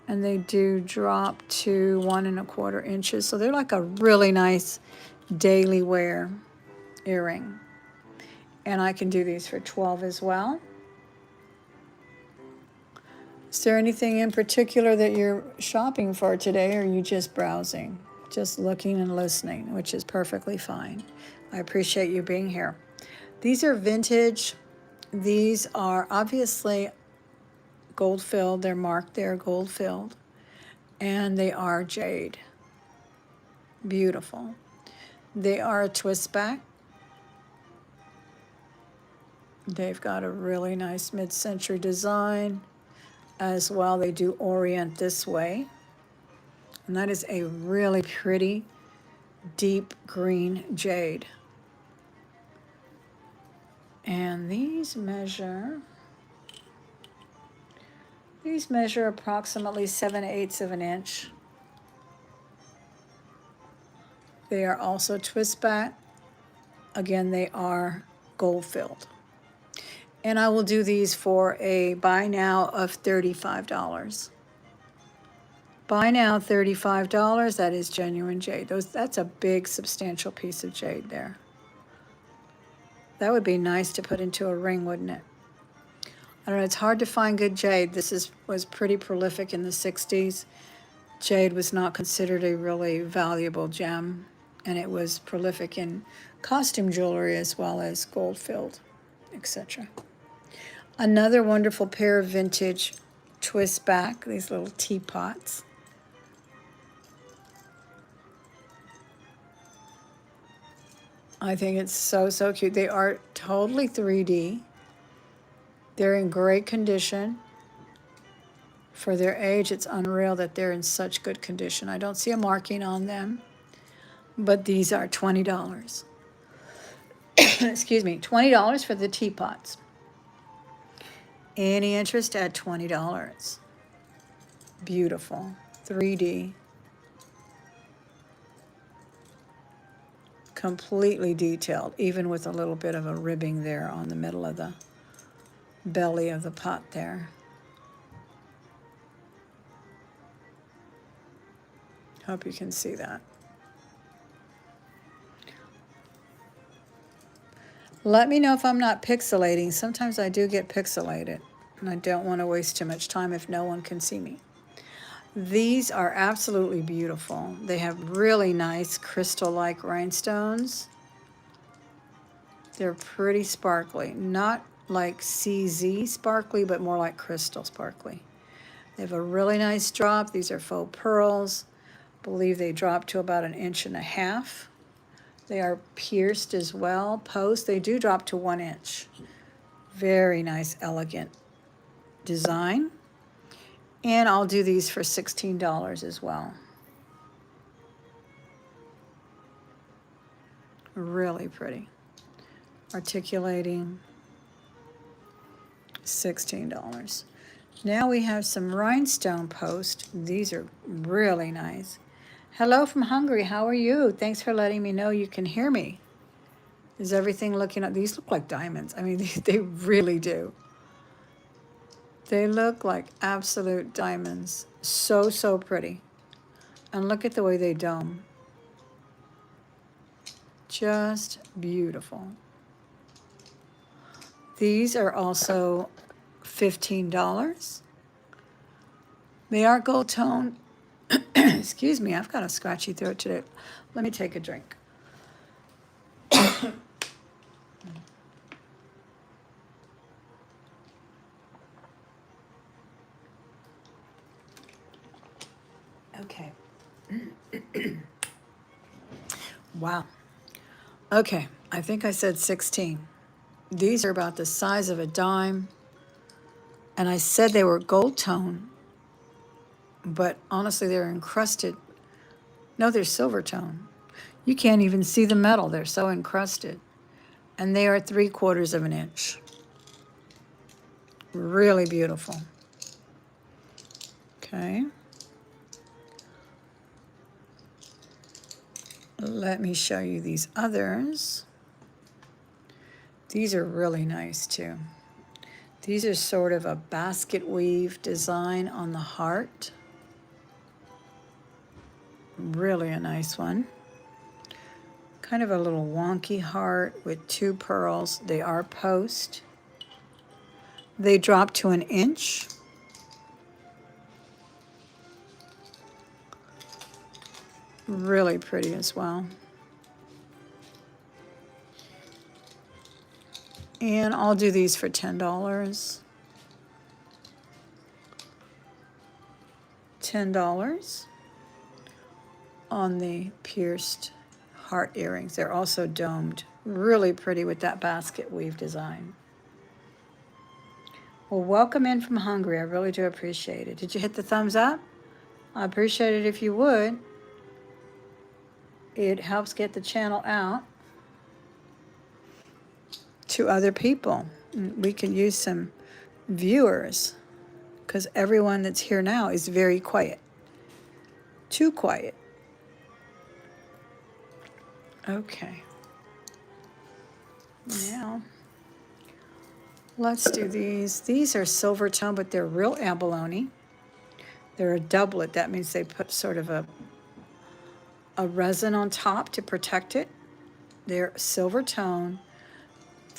And they do drop to 1 1/4 inches. So they're like a really nice daily wear earring. And I can do these for $12 as well. Is there anything in particular that you're shopping for today, or are you just browsing, just looking and listening, which is perfectly fine. I appreciate you being here. These are vintage These are obviously gold filled. They're marked there gold filled. And they are jade. Beautiful. They are a twist back. They've got a really nice mid-century design as well. They do orient this way. And that is a really pretty deep green jade. And these measure approximately 7/8 of an inch. They are also twist back. Again, they are gold filled. And I will do these for a buy now of $35. Buy now $35. That is genuine jade. That's a big substantial piece of jade there. That would be nice to put into a ring, wouldn't it? I don't know, it's hard to find good jade. Was pretty prolific in the 60s. Jade was not considered a really valuable gem, and it was prolific in costume jewelry as well as gold filled, etc. Another wonderful pair of vintage twist back, these little teapots. I think it's so, so cute. They are totally 3D. They're in great condition. For their age, it's unreal that they're in such good condition. I don't see a marking on them, but these are $20. Excuse me, $20 for the teapots. Any interest at $20? Beautiful, 3D. Completely detailed, even with a little bit of a ribbing there on the middle of the belly of the pot there. Hope you can see that. Let me know if I'm not pixelating. Sometimes I do get pixelated, and I don't want to waste too much time if no one can see me. These are absolutely beautiful. They have really nice crystal-like rhinestones. They're pretty sparkly. Not like CZ sparkly, but more like crystal sparkly. They have a really nice drop. These are faux pearls. I believe they drop to about 1.5 inches. They are pierced as well. Post, they do drop to 1 inch. Very nice, elegant design. And I'll do these for $16 as well. Really pretty. Articulating, $16. Now we have some rhinestone post. These are really nice. Hello from Hungary. How are you? Thanks for letting me know you can hear me. Is everything looking up? These look like diamonds. I mean, they really do. They look like absolute diamonds. So, so pretty. And look at the way they dome. Just beautiful. These are also $15. They are gold tone. Excuse me, I've got a scratchy throat today. Let me take a drink. Okay. Wow. Okay, I think I said 16. These are about the size of a dime. And I said they were gold tone, but honestly, they're encrusted. No, they're silver tone. You can't even see the metal. They're so encrusted. And they are 3/4 of an inch. Really beautiful. Okay. Let me show you these others. These are really nice too. These are sort of a basket weave design on the heart. Really a nice one. Kind of a little wonky heart with 2 pearls. They are post. They drop to 1 inch. Really pretty as well. And I'll do these for $10. $10 on the pierced heart earrings. They're also domed. Really pretty with that basket weave design. Well, welcome in from Hungary. I really do appreciate it. Did you hit the thumbs up? I appreciate it if you would. It helps get the channel out to other people. We can use some viewers because everyone that's here now is very quiet. Too quiet. Okay. Now, let's do these. These are silver tone, but they're real abalone. They're a doublet. That means they put sort of a resin on top to protect it. They're silver tone.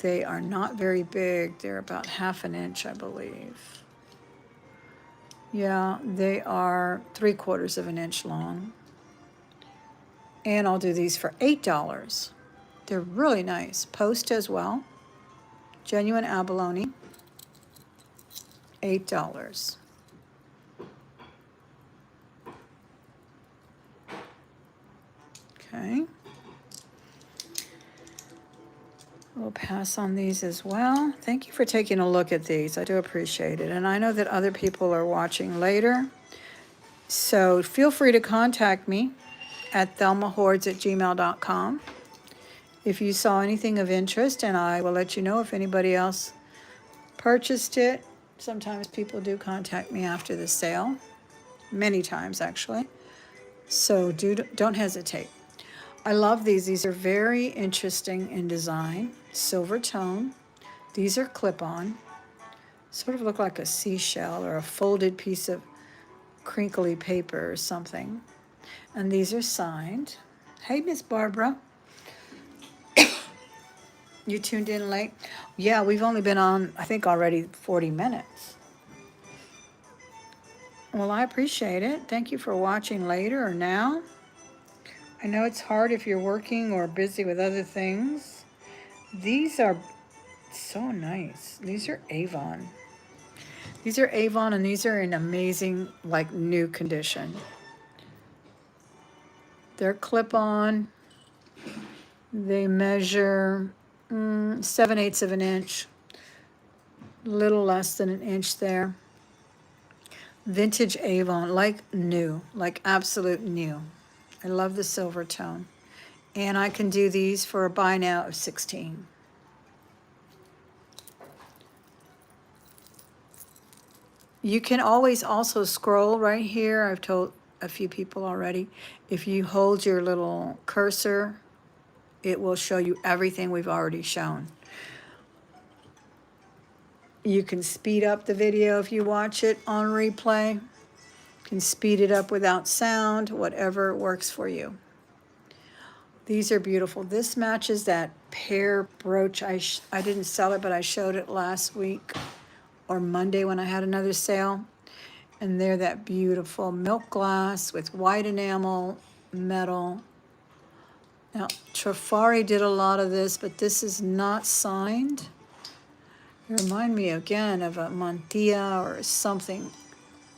They are not very big. They're about 1/2 inch, I believe. Yeah, they are 3/4 of an inch long. And I'll do these for $8. They're really nice. Post as well. Genuine abalone. $8. Okay. We'll pass on these as well. Thank you for taking a look at these. I do appreciate it. And I know that other people are watching later. So feel free to contact me at thelmahordes@gmail.com if you saw anything of interest, and I will let you know if anybody else purchased it. Sometimes people do contact me after the sale. Many times, actually. So don't hesitate. I love these. These are very interesting in design. Silver tone. These are clip-on. Sort of look like a seashell or a folded piece of crinkly paper or something. And these are signed. Hey, Miss Barbara. You tuned in late? Yeah, we've only been on, I think, already 40 minutes. Well, I appreciate it. Thank you for watching later or now. I know it's hard if you're working or busy with other things. These are so nice. These are Avon. These are Avon, and these are in amazing, like, new condition. They're clip-on. They measure 7/8 of an inch. Little less than an inch there. Vintage Avon, like new, like absolute new. I love the silver tone. And I can do these for a buy now of 16. You can always also scroll right here. I've told a few people already. If you hold your little cursor, it will show you everything we've already shown. You can speed up the video if you watch it on replay. You can speed it up without sound, whatever works for you. These are beautiful. This matches that pear brooch. I didn't sell it, but I showed it last week or Monday when I had another sale. And they're that beautiful milk glass with white enamel, metal. Now, Trafari did a lot of this, but this is not signed. They remind me again of a mantilla or something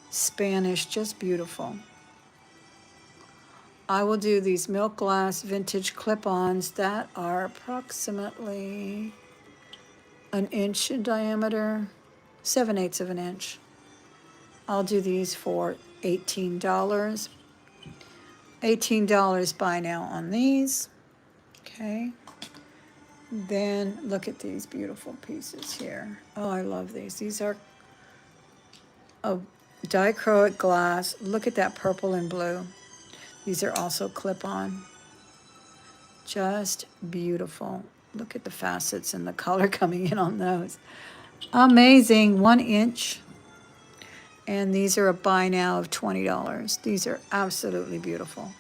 Spanish, just beautiful. I will do these milk glass vintage clip-ons that are approximately an inch in diameter, 7/8 of an inch. I'll do these for $18. $18 buy now on these. Okay. Then look at these beautiful pieces here. Oh, I love these. These are a dichroic glass. Look at that purple and blue. These are also clip-on. Just beautiful. Look at the facets and the color coming in on those. Amazing. 1 inch. And these are a buy now of $20. These are absolutely beautiful.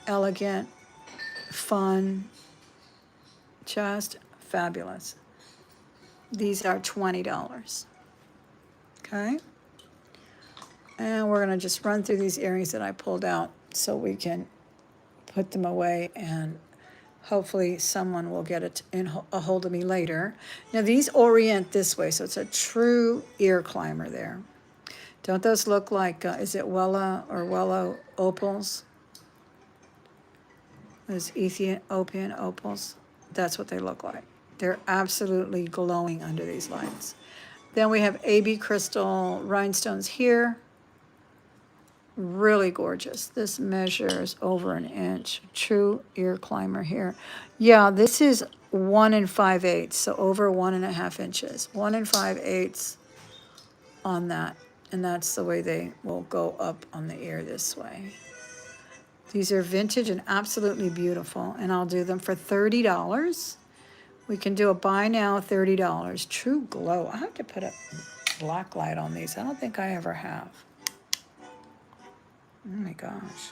Elegant, fun, just fabulous. These are $20. Okay. And we're going to just run through these earrings that I pulled out so we can put them away and Hopefully someone will get it in a hold of me later. Now these orient this way, so it's a true ear climber there. Don't those look like, is it Wella or Wello opals? Those Ethiopian opals. That's what they look like. They're absolutely glowing under these lights. Then we have AB crystal rhinestones here. Really gorgeous. This measures over an inch. True ear climber here. Yeah, this is 1 5/8, so over 1.5 inches. 1 5/8 on that. And that's the way they will go up on the ear this way. These are vintage and absolutely beautiful, and I'll do them for $30. We can do a buy now, $30. True glow. I have to put a black light on these. I don't think I ever have. Oh my gosh.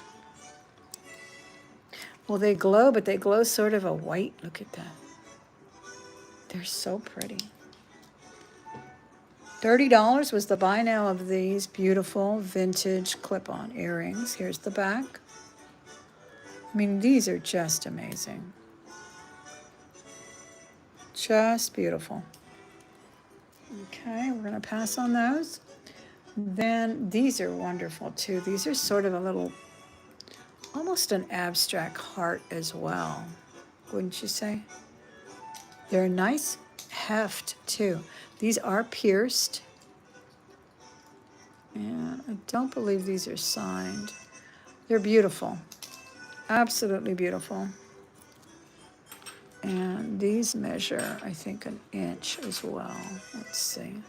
Well, they glow, but they glow sort of a white. Look at that. They're so pretty. $30 was the buy now of these beautiful vintage clip-on earrings. Here's the back. I mean, these are just amazing. Just beautiful. Okay, we're going to pass on those. Then these are wonderful too. These are sort of a little, almost an abstract heart as well, wouldn't you say? They're a nice heft too. These are pierced. And I don't believe these are signed. They're beautiful. Absolutely beautiful. And these measure, I think, an inch as well. Let's see.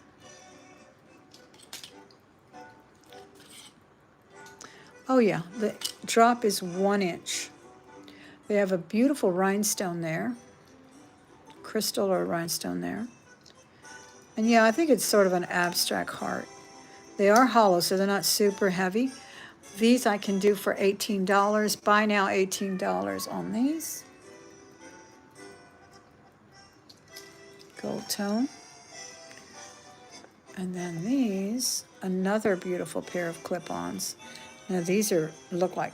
Oh yeah, the drop is 1 inch. They have a beautiful rhinestone there. Crystal or rhinestone there. And yeah, I think it's sort of an abstract heart. They are hollow, so they're not super heavy. These I can do for $18. Buy now, $18 on these. Gold tone. And then these, another beautiful pair of clip-ons. Now these look like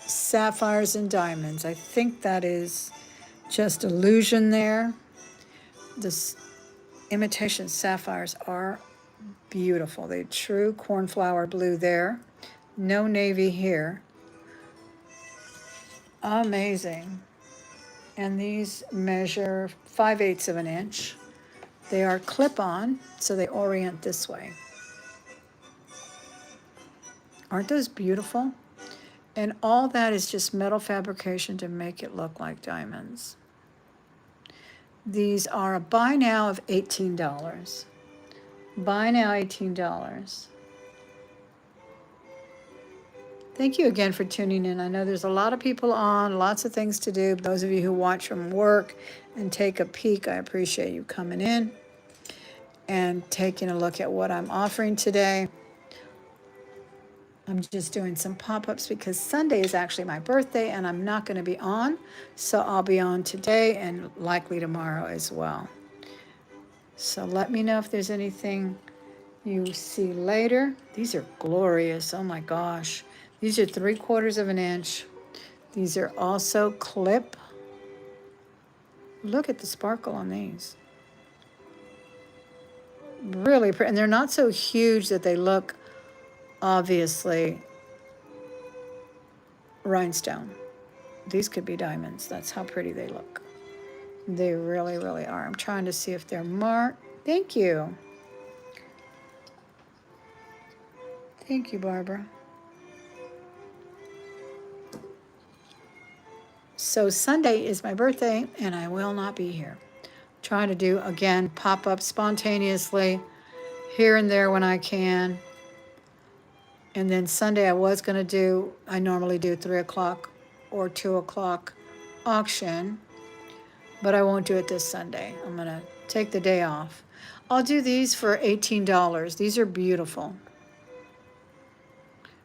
sapphires and diamonds. I think that is just illusion there. This imitation sapphires are beautiful. They're true cornflower blue there. No navy here. Amazing. And these measure 5/8 of an inch. They are clip-on, so they orient this way. Aren't those beautiful? And all that is just metal fabrication to make it look like diamonds. These are a buy now of $18. Buy now, $18. Thank you again for tuning in. I know there's a lot of people on, lots of things to do. Those of you who watch from work and take a peek, I appreciate you coming in and taking a look at what I'm offering today. I'm just doing some pop-ups because Sunday is actually my birthday and I'm not going to be on. So I'll be on today and likely tomorrow as well. So let me know if there's anything you see later. These are glorious. Oh my gosh. These are 3/4 of an inch. These are also clip. Look at the sparkle on these. Really pretty. And they're not so huge that they look obviously rhinestone. These could be diamonds. That's how pretty they look. They really, really are. I'm trying to see if they're marked. Thank you. Thank you, Barbara. So Sunday is my birthday, and I will not be here. Trying to do, again, pop-up spontaneously here and there when I can. And then Sunday I was going to do, I normally do 3 o'clock or 2 o'clock auction, but I won't do it this Sunday. I'm going to take the day off. I'll do these for $18. These are beautiful.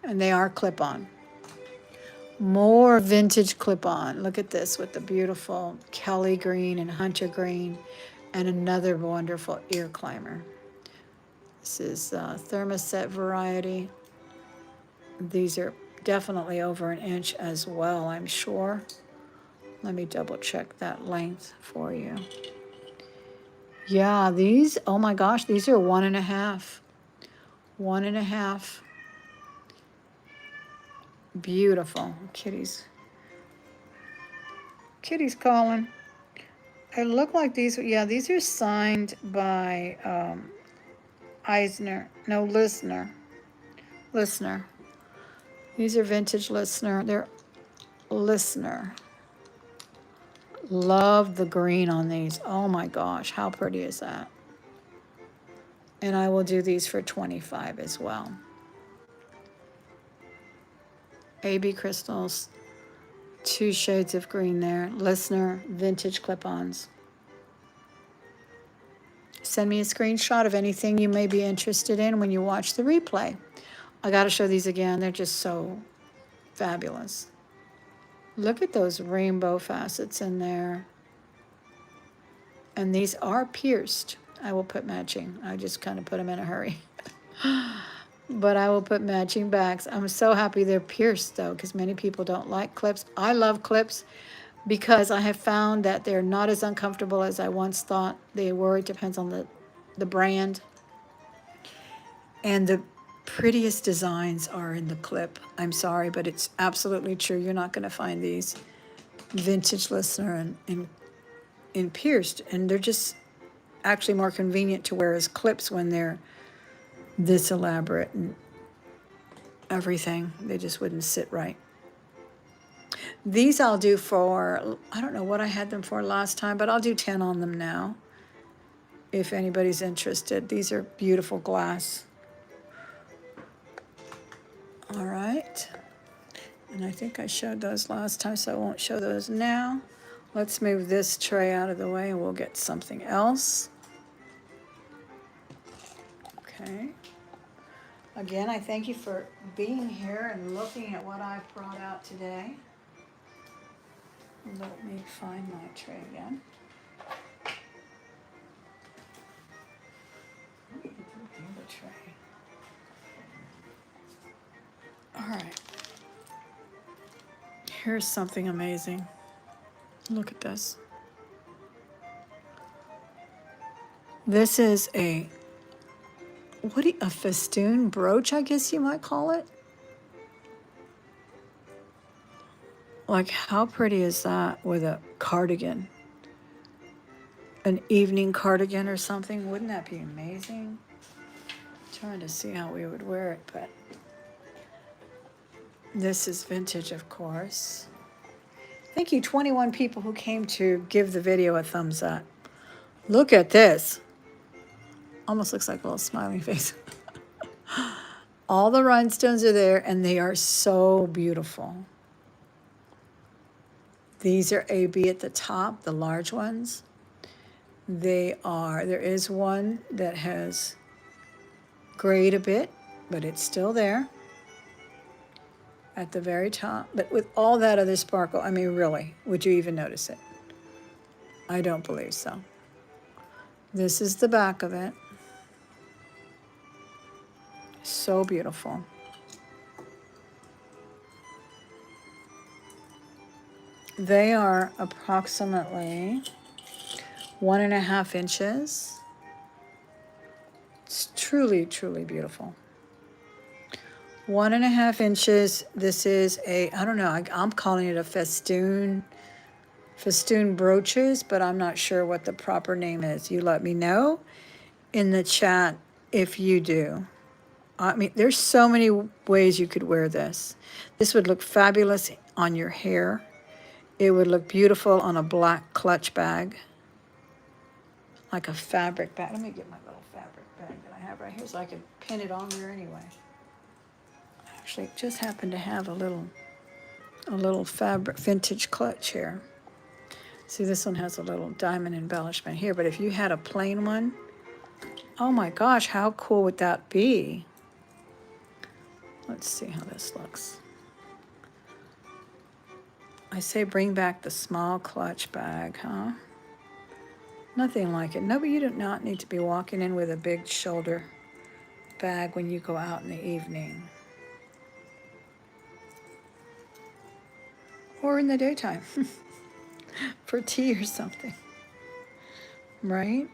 And they are clip-on. More vintage clip-on. Look at this with the beautiful Kelly green and hunter green and another wonderful ear climber. This is Thelma set variety. These are definitely over an inch as well, I'm sure. Let me double check that length for you. Yeah, these, oh my gosh, these are 1.5. 1.5. Beautiful. Kitty's calling. It look like these, yeah, these are signed by Eisner. No, Listener. Listener. These are vintage Listener. They're Listener. Love the green on these. Oh my gosh, how pretty is that? And I will do these for 25 as well. AB crystals, 2 shades of green there. Listener, vintage clip-ons. Send me a screenshot of anything you may be interested in when you watch the replay. I got to show these again. They're just so fabulous. Look at those rainbow facets in there. And these are pierced. I will put matching. I just kind of put them in a hurry. But I will put matching backs. I'm so happy they're pierced though, because many people don't like clips. I love clips because I have found that they're not as uncomfortable as I once thought they were. It depends on the brand. And the prettiest designs are in the clip. I'm sorry, but it's absolutely true. You're not going to find these vintage Listener in pierced. And they're just actually more convenient to wear as clips when they're this elaborate and everything. They just wouldn't sit right. These I'll do for, I don't know what I had them for last time, but I'll do 10 on them now if anybody's interested. These are beautiful glass. All right. And I think I showed those last time, so I won't show those now. Let's move this tray out of the way and we'll get something else. Okay. Again, I thank you for being here and looking at what I've brought out today. Let me find my tray again. The tray. All right. Here's something amazing. Look at this. This is a festoon brooch, I guess you might call it. Like, how pretty is that with a cardigan? An evening cardigan or something. Wouldn't that be amazing? I'm trying to see how we would wear it, but this is vintage, of course. Thank you, 21 people who came to give the video a thumbs up. Look at this. Almost looks like a little smiling face. All the rhinestones are there, and they are so beautiful. These are AB at the top, the large ones. There is one that has grayed a bit, but it's still there at the very top. But with all that other sparkle, I mean, really, would you even notice it? I don't believe so. This is the back of it. So beautiful. They are approximately 1.5 inches. It's truly, truly beautiful. 1.5 inches. This is I don't know, I'm calling it a festoon brooches, but I'm not sure what the proper name is. You let me know in the chat if you do. I mean, there's so many ways you could wear this. This would look fabulous on your hair. It would look beautiful on a black clutch bag, like a fabric bag. Let me get my little fabric bag that I have right here so I can pin it on there anyway. I actually just happen to have a little fabric vintage clutch here. See, this one has a little diamond embellishment here, but if you had a plain one, oh my gosh, how cool would that be? Let's see how this looks. I say bring back the small clutch bag, huh? Nothing like it. No, but you do not need to be walking in with a big shoulder bag when you go out in the evening. Or in the daytime. for tea or something, right?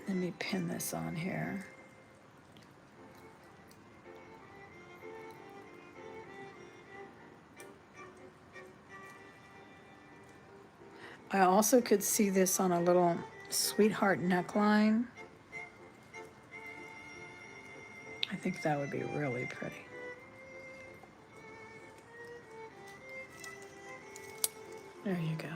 Let me pin this on here. I also could see this on a little sweetheart neckline. I think that would be really pretty. There you go.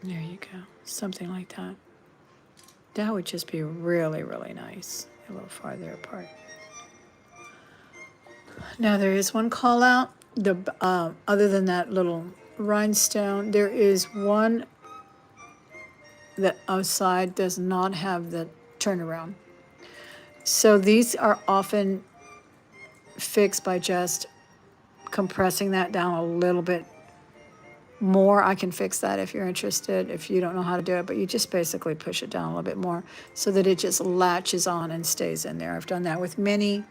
There you go. Something like that. That would just be really, really nice. A little farther apart. Now there is one call out. Other than that little rhinestone, there is one that outside does not have the turnaround. So these are often fixed by just compressing that down a little bit more. I can fix that if you're interested, if you don't know how to do it, but you just basically push it down a little bit more so that it just latches on and stays in there. I've done that with many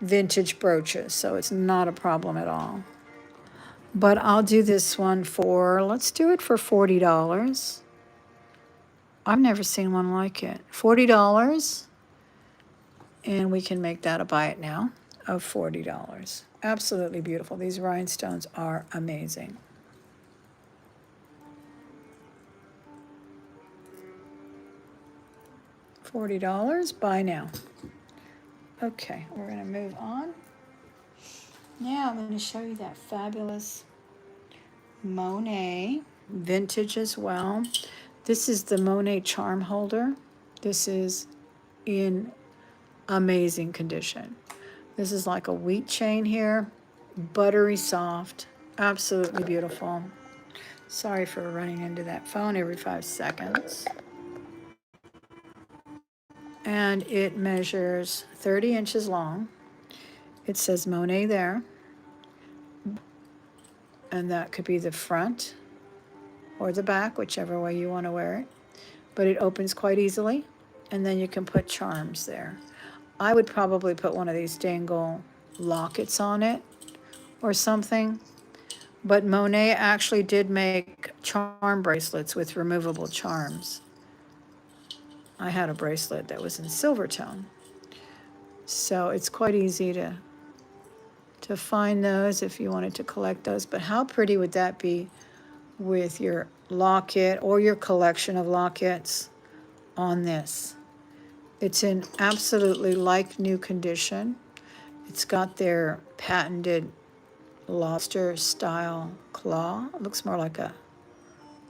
vintage brooches, so it's not a problem at all. But I'll do this one for, let's do it for $40. I've never seen one like it. $40, and we can make that a buy it now of $40. Absolutely beautiful. These rhinestones are amazing. $40, buy now. Okay, we're gonna move on. Now I'm gonna show you that fabulous Monet, vintage as well. This is the Monet charm holder. This is in amazing condition. This is like a wheat chain here, buttery soft, absolutely beautiful. Sorry for running into that phone every 5 seconds. And it measures 30 inches long. It says Monet there. And that could be the front or the back, whichever way you want to wear it. But it opens quite easily. And then you can put charms there. I would probably put one of these dangle lockets on it or something. But Monet actually did make charm bracelets with removable charms. I had a bracelet that was in silver tone. So it's quite easy to find those if you wanted to collect those. But how pretty would that be with your locket or your collection of lockets on this? It's in absolutely like new condition. It's got their patented lobster style claw. It looks more like a,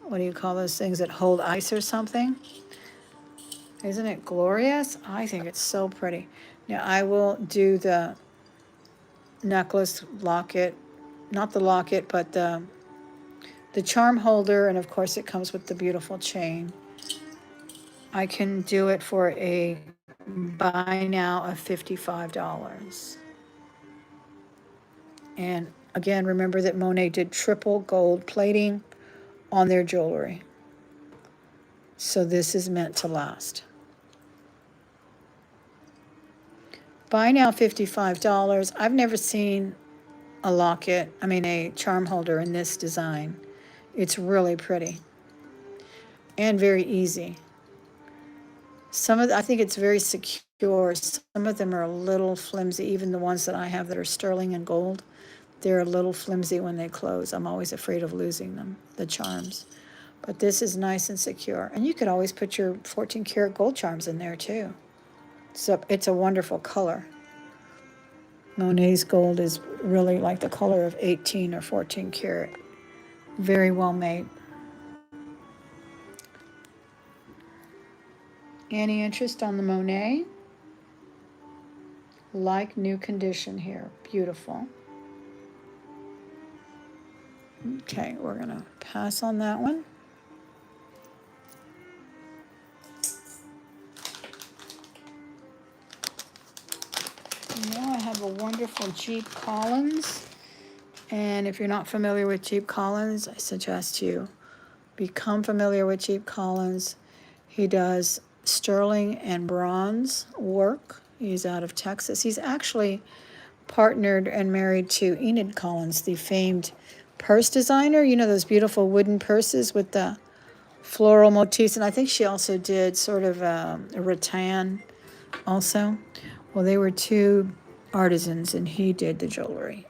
what do you call those things that hold ice or something? Isn't it glorious? I think it's so pretty. Now I will do the necklace locket, not the locket, but the charm holder, and of course it comes with the beautiful chain. I can do it for a buy now of $55. And again, remember that Monet did triple gold plating on their jewelry. So this is meant to last. Buy now $55. I've never seen a locket, a charm holder in this design. It's really pretty and very easy. I think it's very secure. Some of them are a little flimsy, even the ones that I have that are sterling and gold. They're a little flimsy when they close. I'm always afraid of losing them, the charms. But this is nice and secure. And you could always put your 14 karat gold charms in there too. So it's a wonderful color. Monet's gold is really like the color of 18 or 14 karat. Very well made. Any interest on the Monet? Like new condition here. Beautiful. Okay, we're going to pass on that one. Now I have a wonderful Jeep Collins. And if you're not familiar with Jeep Collins, I suggest you become familiar with Jeep Collins. He does sterling and bronze work. He's out of Texas. He's actually partnered and married to Enid Collins, the famed purse designer. You know, those beautiful wooden purses with the floral motifs. And I think she also did sort of a rattan also. Well, they were two artisans, and he did the jewelry.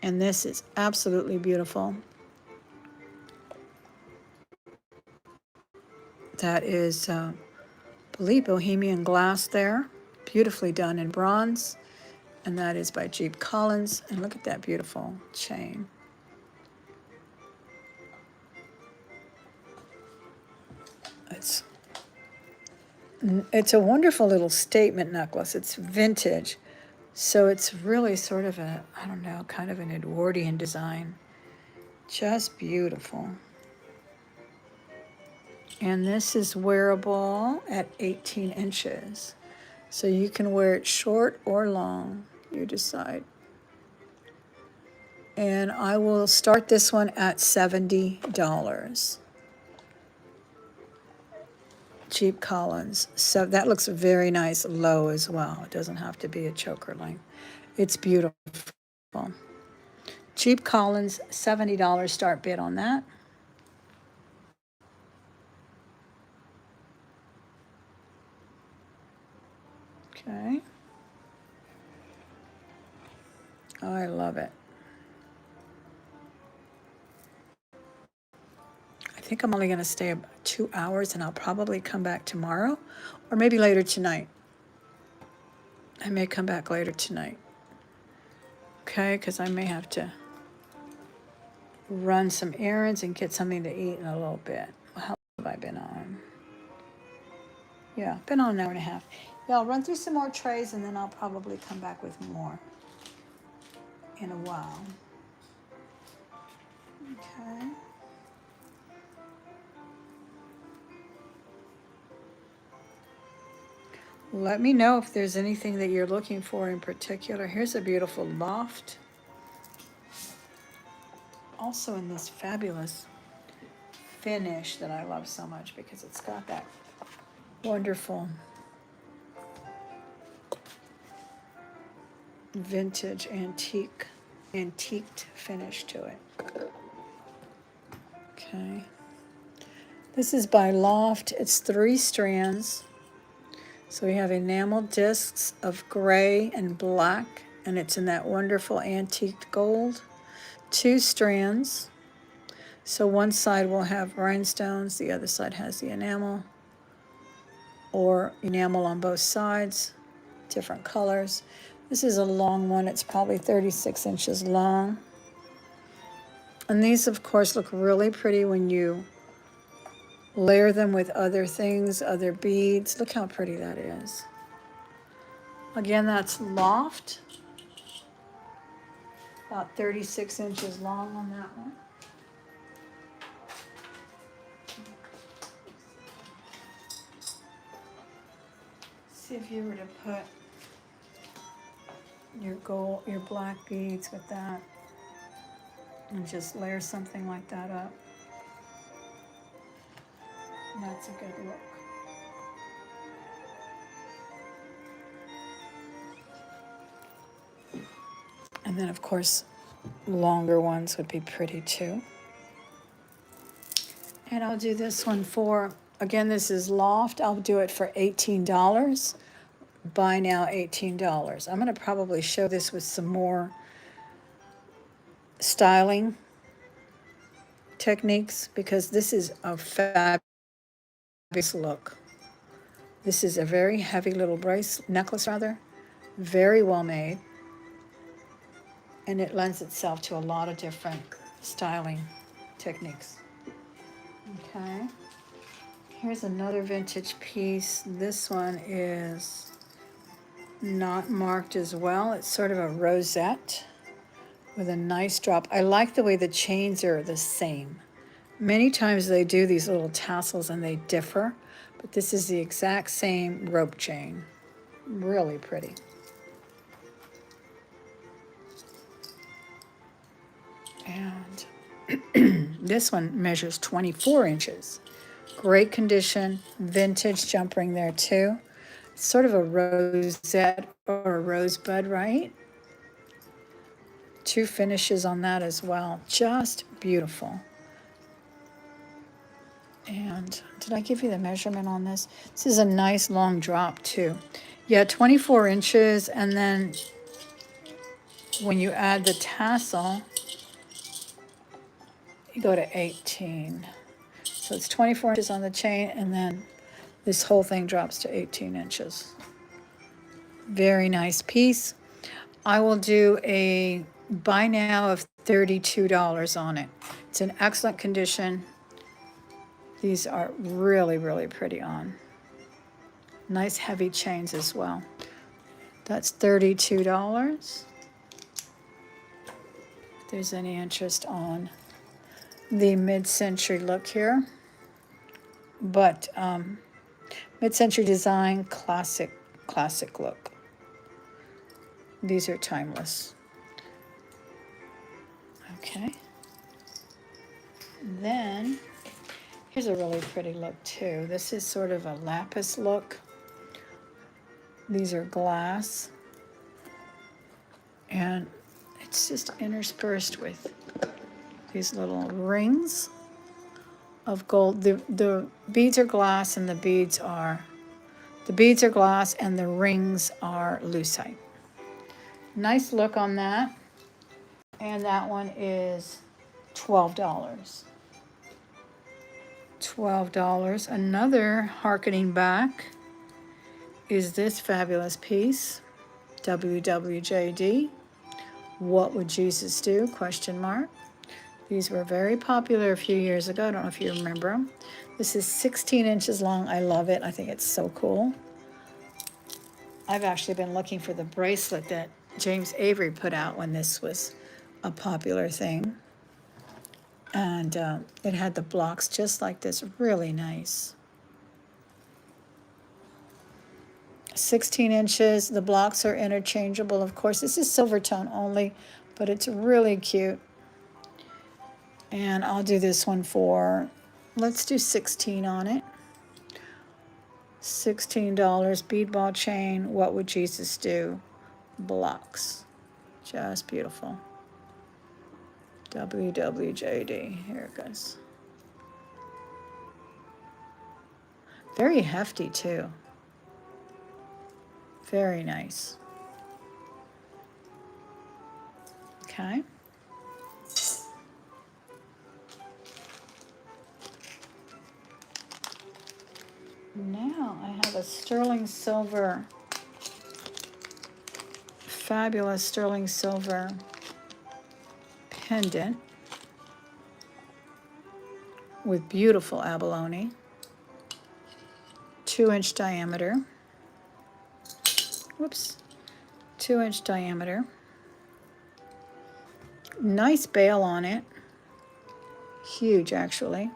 And this is absolutely beautiful. That is, I believe, Bohemian glass there. Beautifully done in bronze. And that is by Jeep Collins. And look at that beautiful chain. It's it's a wonderful little statement necklace. It's vintage. So it's really sort of a, I don't know, kind of an Edwardian design. Just beautiful. And this is wearable at 18 inches. So you can wear it short or long, you decide. And I will start this one at $70. Jeep Collins. So that looks very nice low as well. It doesn't have to be a choker length. It's beautiful. Jeep Collins, $70 start bid on that. Okay. I love it. I think I'm only going to stay about 2 hours, and I'll probably come back tomorrow or maybe later tonight. I may come back later tonight. Okay, because I may have to run some errands and get something to eat in a little bit. How long have I been on? Yeah, been on an hour and a half. Yeah, I'll run through some more trays, and then I'll probably come back with more in a while. Okay. Let me know if there's anything that you're looking for in particular. Here's a beautiful loft. Also in this fabulous finish that I love so much because it's got that wonderful vintage antiqued finish to it. Okay. This is by Loft. It's 3 strands. So we have enameled discs of gray and black, and it's in that wonderful antiqued gold. 2 strands. So one side will have rhinestones, the other side has the enamel, or enamel on both sides, different colors. This is a long one. It's probably 36 inches long. And these, of course, look really pretty when you layer them with other things, other beads. Look how pretty that is. Again, that's Loft. About 36 inches long on that one. See if you were to put your black beads with that and just layer something like that up. That's a good look. And then, of course, longer ones would be pretty too. And I'll do this one for, again, this is Loft. I'll do it for $18. Buy now, $18. I'm going to probably show this with some more styling techniques because this is a fabulous look. This is a very heavy little necklace rather, very well made. And it lends itself to a lot of different styling techniques. Okay. Here's another vintage piece. This one is not marked as well. It's sort of a rosette with a nice drop. I like the way the chains are the same. Many times they do these little tassels and they differ, but this is the exact same rope chain. Really pretty. And this one measures 24 inches. Great condition, vintage jump ring there too. It's sort of a rosette or a rosebud, right? 2 finishes on that as well. Just beautiful. And did I give you the measurement on this? This is a nice long drop too. Yeah, 24 inches, and then when you add the tassel, you go to 18. So it's 24 inches on the chain, and then this whole thing drops to 18 inches. Very nice piece. I will do a buy now of $32 on it. It's in excellent condition. These are really, really pretty on. Nice heavy chains as well. That's $32. If there's any interest on the mid-century look here. But mid-century design, classic look. These are timeless. Okay. Then here's a really pretty look too. This is sort of a lapis look. These are glass, and it's just interspersed with these little rings of gold. The beads are glass, and the beads are glass, and the rings are lucite. Nice look on that. And that one is $12. $12. Another harkening back is this fabulous piece, WWJD. What would Jesus do? Question mark. These were very popular a few years ago. I don't know if you remember them. This is 16 inches long. I love it. I think it's so cool. I've actually been looking for the bracelet that James Avery put out when this was a popular thing. And it had the blocks just like this. Really nice. 16 inches. The blocks are interchangeable, of course. This is silver tone only, but it's really cute. And I'll do this one for, let's do 16 on it. $16. Bead ball chain. What would Jesus do? Blocks. Just beautiful. WWJD. Here it goes. Very hefty too. Very nice. Okay. Now I have a sterling silver, fabulous sterling silver pendant with beautiful abalone, 2-inch diameter. Whoops, 2-inch diameter. Nice bail on it. Huge, actually.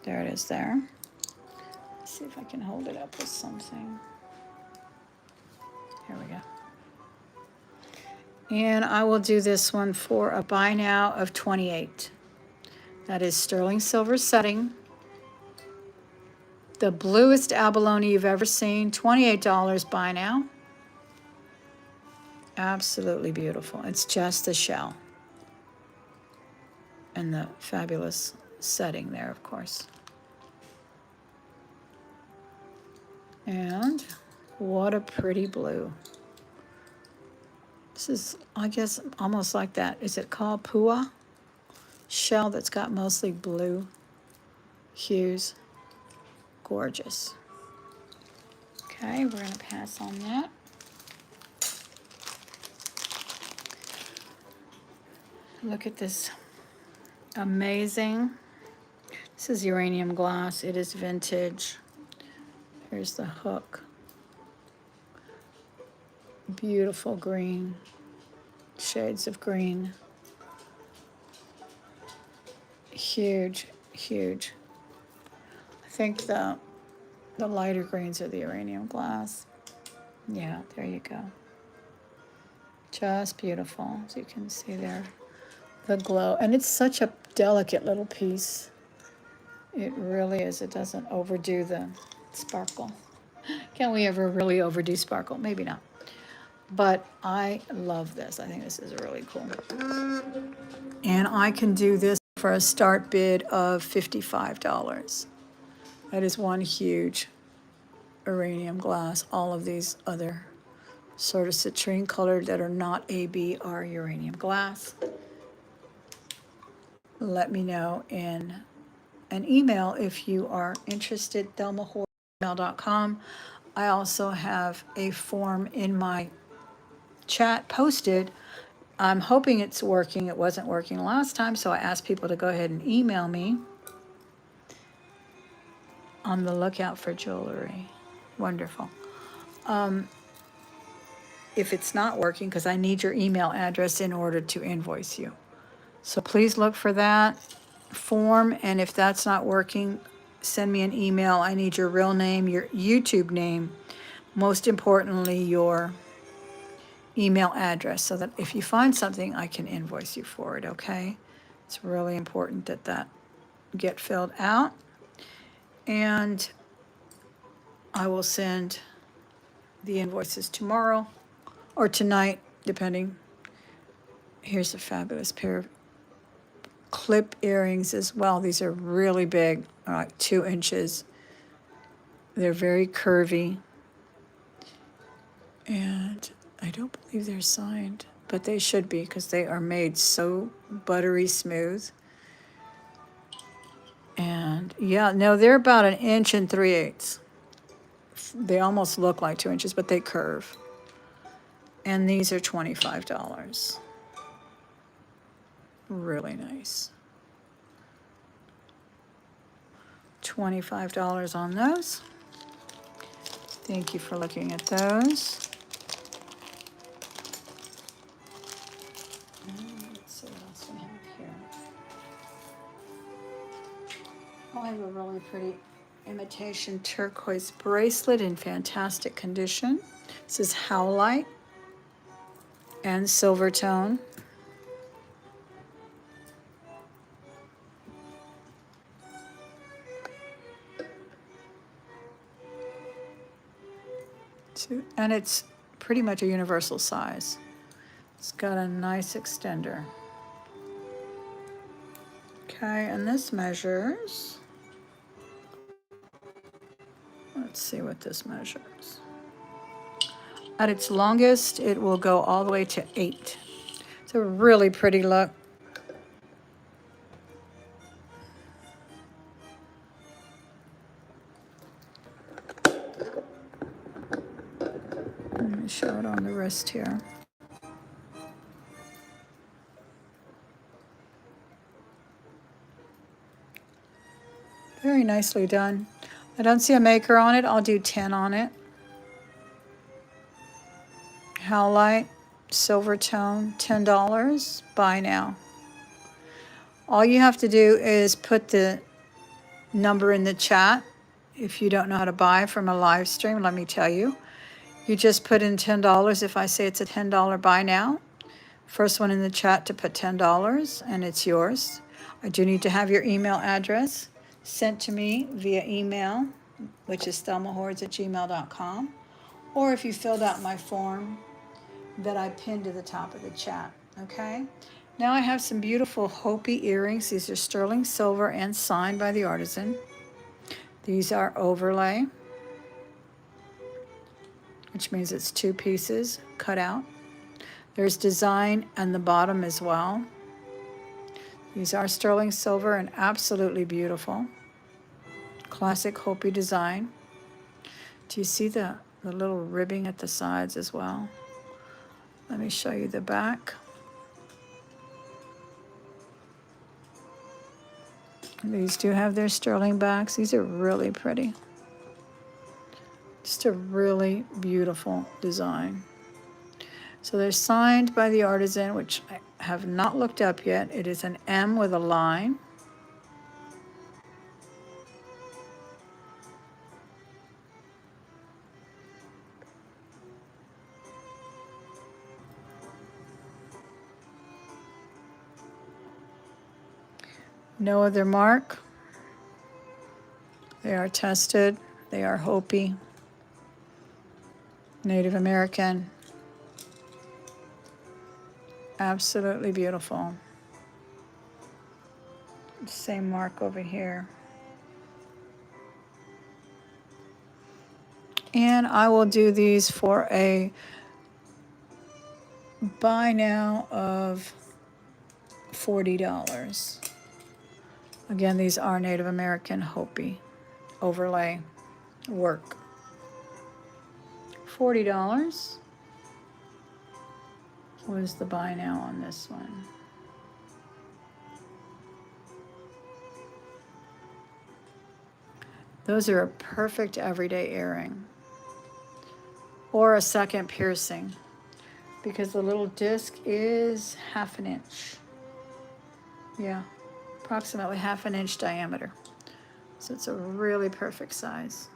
There it is there. Let's see if I can hold it up with something. Here we go. And I will do this one for a buy now of $28. That is sterling silver setting. The bluest abalone you've ever seen. $28 buy now. Absolutely beautiful. It's just the shell. And the fabulous setting there, of course. And what a pretty blue. This is, I guess, almost like that. Is it called Pua? Shell that's got mostly blue hues. Gorgeous. Okay, we're going to pass on that. Look at this amazing. This is uranium glass. It is vintage. Here's the hook. Beautiful green. Shades of green. Huge, huge. I think the lighter greens are the uranium glass. Yeah, there you go. Just beautiful, as you can see there. The glow. And it's such a delicate little piece. It really is. It doesn't overdo the sparkle. Can we ever really overdo sparkle? Maybe not. But I love this. I think this is really cool. And I can do this for a start bid of $55. That is one huge uranium glass. All of these other sort of citrine colored that are not AB are uranium glass. Let me know in an email if you are interested, thelma@gmail.com. I also have a form in my chat posted. I'm hoping it's working. It wasn't working last time, so I asked people to go ahead and email me. On the lookout for jewelry. Wonderful. If it's not working, because I need your email address in order to invoice you. So please look for that form, and if that's not working, send me an email. I need your real name, your YouTube name, most importantly, your email address, so that if you find something, I can invoice you for it, okay? It's really important that that get filled out. And I will send the invoices tomorrow or tonight, depending. Here's a fabulous pair of clip earrings as well. These are really big, like 2 inches. They're very curvy. And I don't believe they're signed, but they should be because they are made so buttery smooth. And yeah, no, they're about 1 3/8 inches. They almost look like 2 inches, but they curve. And these are $25. Really nice. $25 on those. Thank you for looking at those. Let's see what else we have here. Oh, I have a really pretty imitation turquoise bracelet in fantastic condition. This is howlite and silver tone. And it's pretty much a universal size. It's got a nice extender. Okay, and this measures, let's see what this measures. At its longest, it will go all the way to 8. It's a really pretty look. Let me show it on the wrist here. Very nicely done. I don't see a maker on it. I'll do 10 on it. Howlite, silver tone, $10. Buy now. All you have to do is put the number in the chat. If you don't know how to buy from a live stream, let me tell you. You just put in $10. If I say it's a $10 buy now, first one in the chat to put $10 and it's yours. I do need to have your email address sent to me via email, which is thelmahordes@gmail.com, or if you filled out my form that I pinned to the top of the chat, okay? Now I have some beautiful Hopi earrings. These are sterling silver and signed by the artisan. These are overlay, which means it's 2 pieces cut out. There's design on the bottom as well. These are sterling silver and absolutely beautiful. Classic Hopi design. Do you see the little ribbing at the sides as well? Let me show you the back. These do have their sterling backs. These are really pretty. Just a really beautiful design. So they're signed by the artisan, which I have not looked up yet. It is an M with a line. No other mark. They are tested. They are Hopi, Native American. Absolutely beautiful. Same mark over here. And I will do these for a buy now of $40. Again, these are Native American Hopi overlay work. $40 was the buy now on this one. Those are a perfect everyday earring. Or a second piercing, because the little disc is 1/2 inch. Yeah, approximately 1/2 inch diameter. So it's a really perfect size.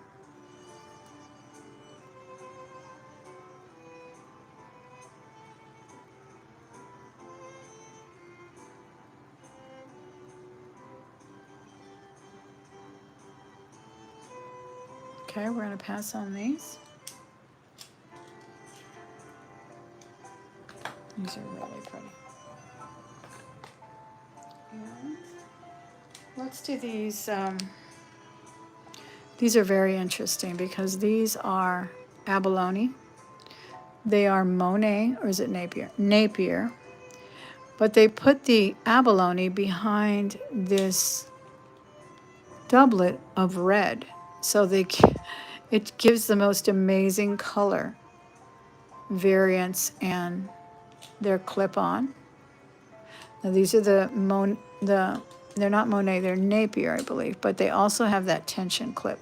Okay, we're going to pass on these. These are really pretty. And let's do these. These are very interesting because these are abalone. They are Monet, or is it Napier? Napier. But they put the abalone behind this doublet of red. So it gives the most amazing color variants, and they're clip-on. Now these are they're not Monet, they're Napier, I believe, but they also have that tension clip.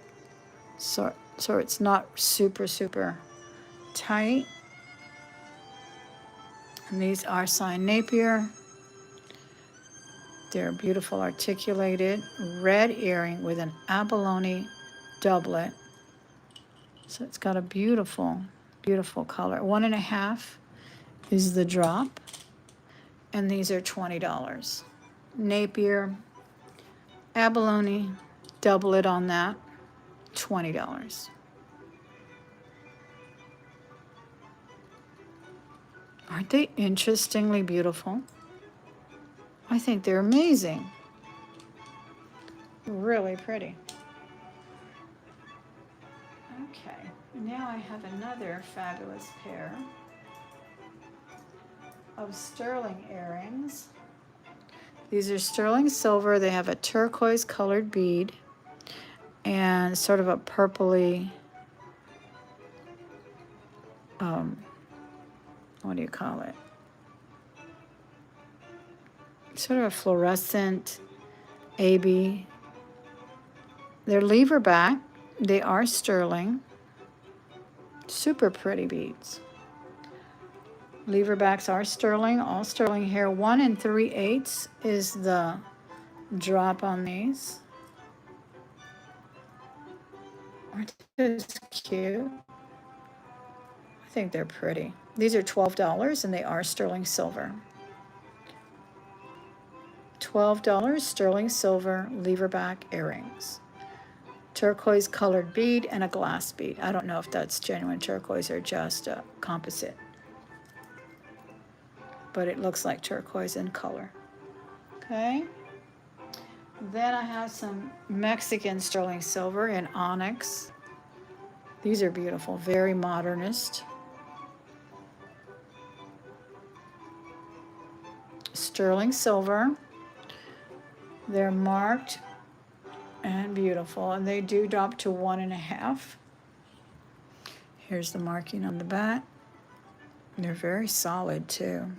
So it's not super, super tight. And these are signed Napier. They're beautiful articulated red earring with an abalone doublet. So it's got a beautiful, beautiful color. 1.5 is the drop. And these are $20. Napier, abalone, doublet on that, $20. Aren't they interestingly beautiful? I think they're amazing. Really pretty. Okay, now I have another fabulous pair of sterling earrings. These are sterling silver. They have a turquoise colored bead and sort of a purpley, what do you call it? Sort of a fluorescent AB. They're lever back. They are sterling. Super pretty beads. Lever backs are sterling, all sterling here. 1 3/8 is the drop on these. Aren't those cute? I think they're pretty. These are $12 and they are sterling silver. $12 sterling silver lever back earrings. Turquoise colored bead and a glass bead. I don't know if that's genuine turquoise or just a composite, but it looks like turquoise in color. Okay. Then I have some Mexican sterling silver in onyx. These are beautiful, very modernist. Sterling silver. They're marked and beautiful, and they do drop to 1.5. Here's the marking on the back. They're very solid too.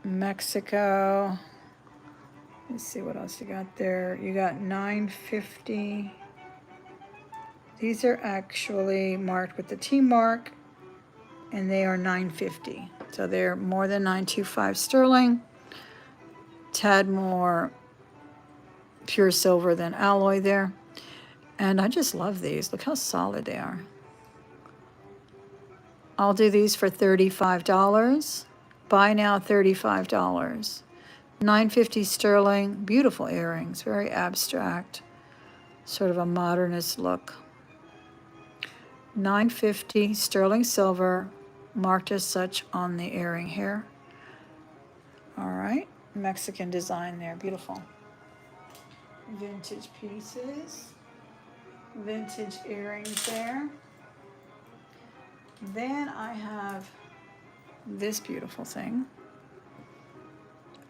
Mexico. Let's see what else you got there. You got 950. These are actually marked with the T mark, and they are 950. So they're more than 925 sterling. Tad more pure silver than alloy there. And I just love these. Look how solid they are. I'll do these for $35. Buy now, $35. 950 sterling. Beautiful earrings, very abstract, sort of a modernist look. $9.50 sterling silver, marked as such on the earring here. All right, Mexican design there, beautiful. Vintage pieces, vintage earrings there. Then I have this beautiful thing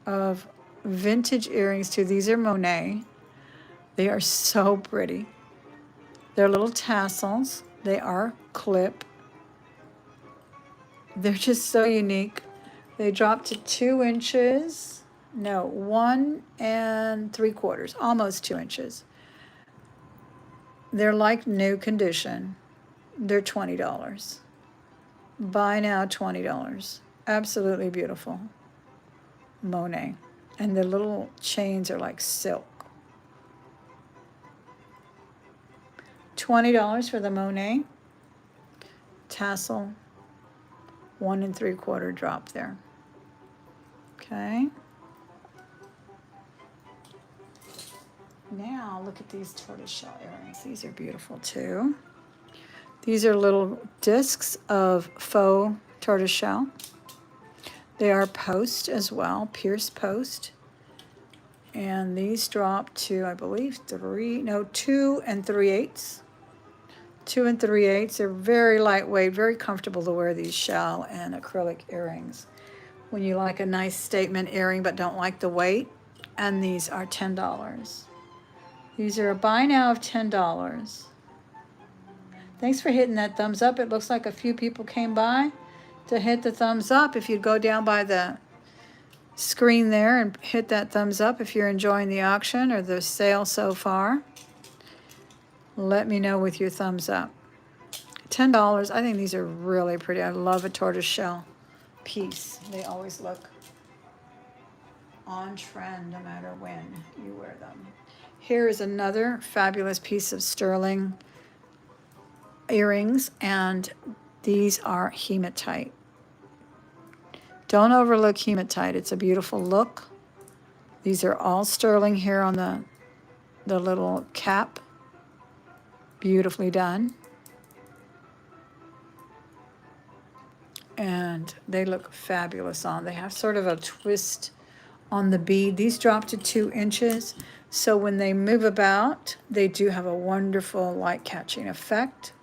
of vintage earrings too. These are Monet. They are so pretty. They're little tassels. They are clip. They're just so unique. They drop to 2 inches. No, 1 3/4, almost 2 inches. They're like new condition. They're $20. Buy now, $20. Absolutely beautiful. Monet. And the little chains are like silk. $20 for the Monet tassel, 1 3/4 drop there. Okay. Now look at these tortoiseshell earrings. These are beautiful too. These are little discs of faux tortoiseshell. They are post as well, pierced post. And these drop to, I believe, 2 3/8. 2 3/8. They're very lightweight, very comfortable to wear these shell and acrylic earrings. When you like a nice statement earring but don't like the weight, and these are $10. These are a buy now of $10. Thanks for hitting that thumbs up. It looks like a few people came by to hit the thumbs up. If you'd go down by the screen there and hit that thumbs up if you're enjoying the auction or the sale so far. Let me know with your thumbs up. $10. I think these are really pretty. I love a tortoiseshell piece. They always look on trend no matter when you wear them. Here is another fabulous piece of sterling earrings, and these are hematite. Don't overlook hematite. It's a beautiful look. These are all sterling here on the little cap. Beautifully done. And they look fabulous on. They have sort of a twist on the bead. These drop to 2 inches. So when they move about, they do have a wonderful light catching effect.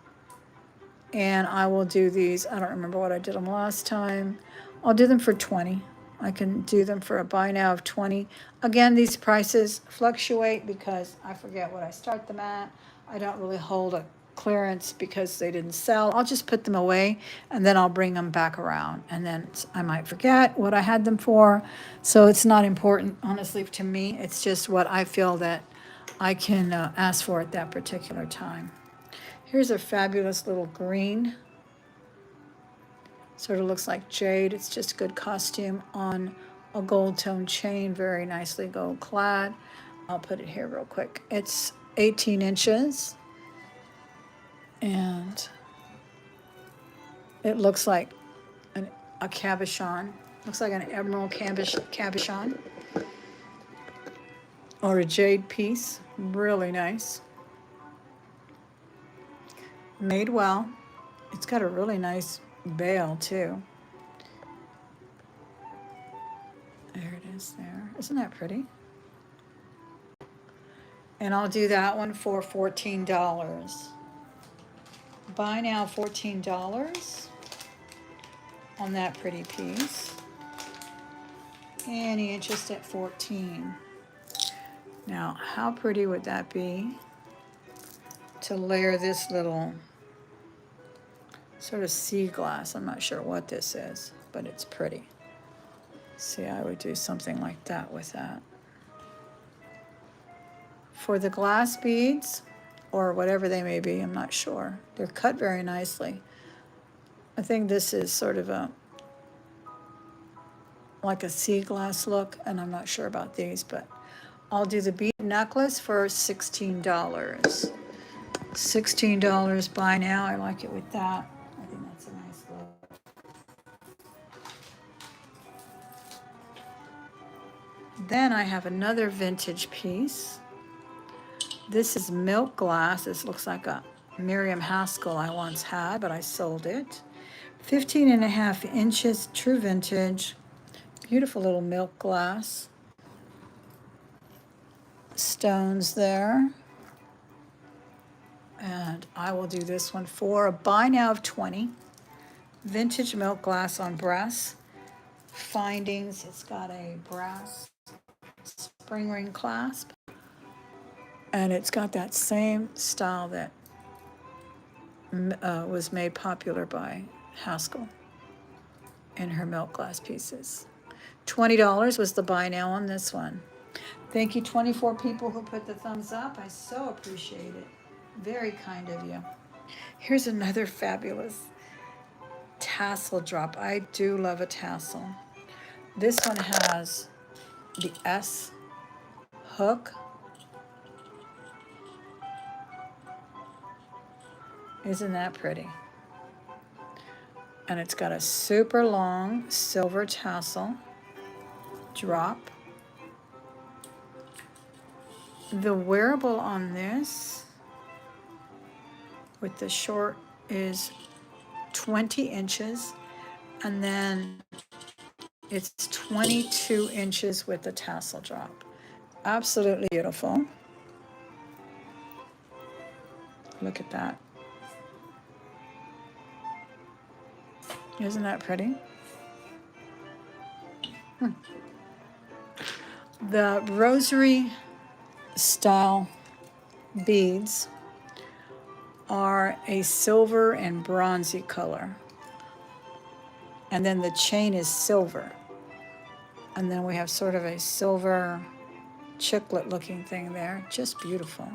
And I will do these. I don't remember what I did them last time. I'll do them for 20. I can do them for a buy now of 20. Again, these prices fluctuate because I forget what I start them at. I don't really hold a clearance because they didn't sell. I'll just put them away and then I'll bring them back around. And then I might forget what I had them for. So it's not important, honestly, to me. It's just what I feel that I can ask for at that particular time. Here's a fabulous little green. Sort of looks like jade. It's just good costume on a gold tone chain, very nicely gold clad. I'll put it here real quick. It's 18 inches. And it looks like a cabochon. Looks like an emerald cabochon. Or a jade piece. Really nice. Made well. It's got a really nice bail too. There it is there. Isn't that pretty? And I'll do that one for $14. Buy now $14 on that pretty piece. Any interest at 14. Now, how pretty would that be to layer this little sort of sea glass? I'm not sure what this is, but it's pretty. See, I would do something like that with that. For the glass beads, or whatever they may be, I'm not sure. They're cut very nicely. I think this is sort of like a sea glass look, and I'm not sure about these, but I'll do the bead necklace for $16. $16 buy now. I like it with that. I think that's a nice look. Then I have another vintage piece. This is milk glass. This looks like a Miriam Haskell I once had, but I sold it. 15.5 inches, true vintage. Beautiful little milk glass. Stones there. And I will do this one for a buy now of 20. Vintage milk glass on brass findings. It's got a brass spring ring clasp. And it's got that same style that was made popular by Haskell in her milk glass pieces. $20 was the buy now on this one. Thank you, 24 people who put the thumbs up. I so appreciate it. Very kind of you. Here's another fabulous tassel drop. I do love a tassel. This one has the S hook. Isn't that pretty? And it's got a super long silver tassel drop. The wearable on this with the short is 20 inches, and then it's 22 inches with the tassel drop. Absolutely beautiful. Look at that. Isn't that pretty? The rosary style beads are a silver and bronzy color. And then the chain is silver. And then we have sort of a silver chiclet looking thing there. Just beautiful.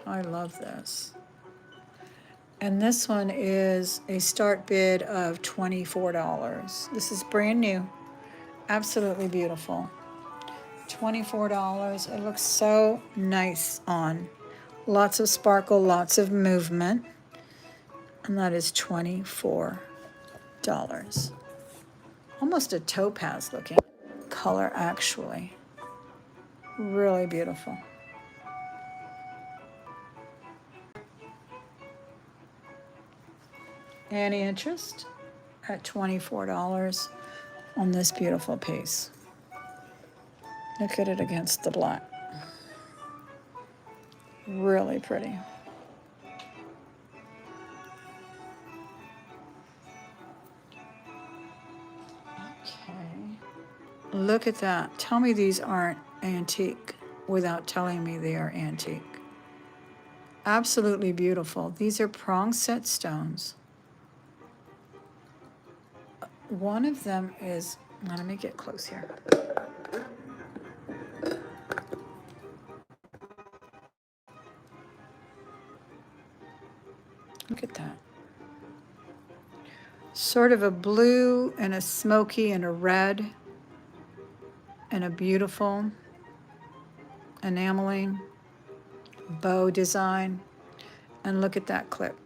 I love this. And this one is a start bid of $24. This is brand new. Absolutely beautiful. $24. It looks so nice on. Lots of sparkle, lots of movement. And that is $24. Almost a topaz looking color, actually. Really beautiful. Any interest? At $24 on this beautiful piece. Look at it against the black. Really pretty. Okay. Look at that. Tell me these aren't antique without telling me they are antique. Absolutely beautiful. These are prong set stones. One of them is, let me get close here. Look at that. Sort of a blue and a smoky and a red and a beautiful enameling bow design. And look at that clip.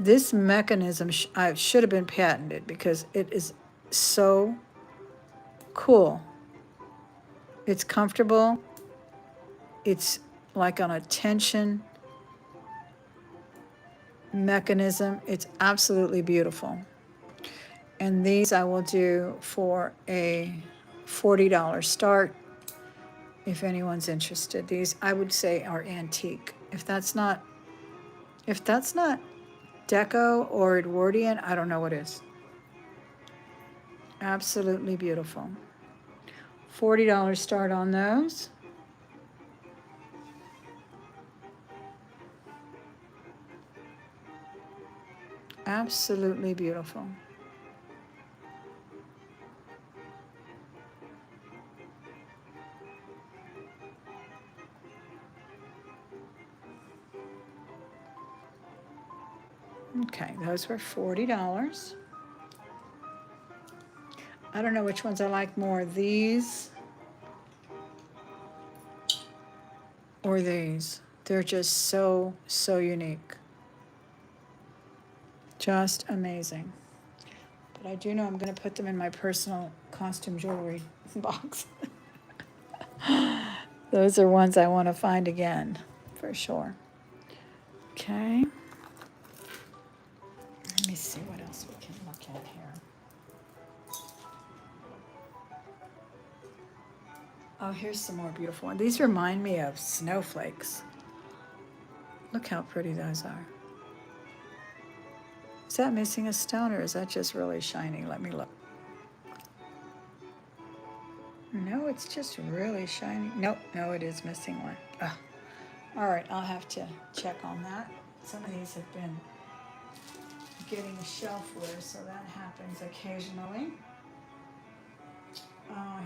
This mechanism should have been patented because it is so cool. It's comfortable. It's like on a tension mechanism. It's absolutely beautiful. And these I will do for a $40 start if anyone's interested. These I would say are antique. If that's not Deco or Edwardian, I don't know what is. Absolutely beautiful. $40 start on those. Absolutely beautiful. Okay, those were $40. I don't know which ones I like more, these or these. They're just so unique. Just amazing. But I do know I'm going to put them in my personal costume jewelry box. Those are ones I want to find again, for sure. Okay. Let me see what else we can look at here. Oh, here's some more beautiful ones. These remind me of snowflakes. Look how pretty those are. Is that missing a stone or is that just really shiny? Let me look. No, it's just really shiny. Nope, no, it is missing one. Ugh. All right, I'll have to check on that. Some of these have been getting shelfware, so that happens occasionally.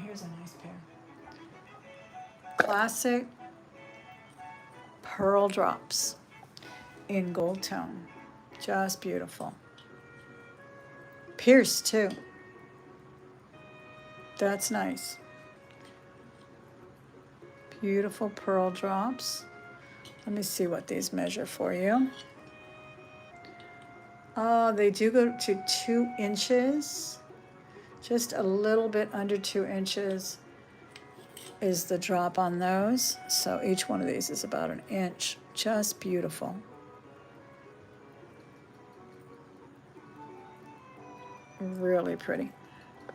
Here's a nice pair. Classic pearl drops in gold tone. Just beautiful. Pierced too. That's nice. Beautiful pearl drops. Let me see what these measure for you. They do go to 2 inches. Just a little bit under 2 inches is the drop on those. So each one of these is about 1 inch. Just beautiful. Really pretty.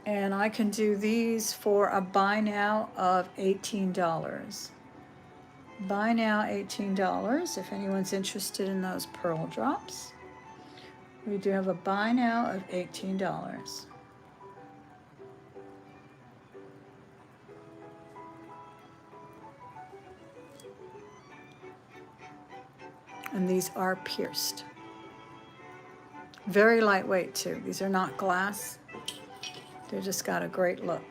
And I can do these for a buy now of $18. Buy now $18 if anyone's interested in those pearl drops. We do have a buy now of $18. And these are pierced. Very lightweight too. These are not glass. They just got a great look.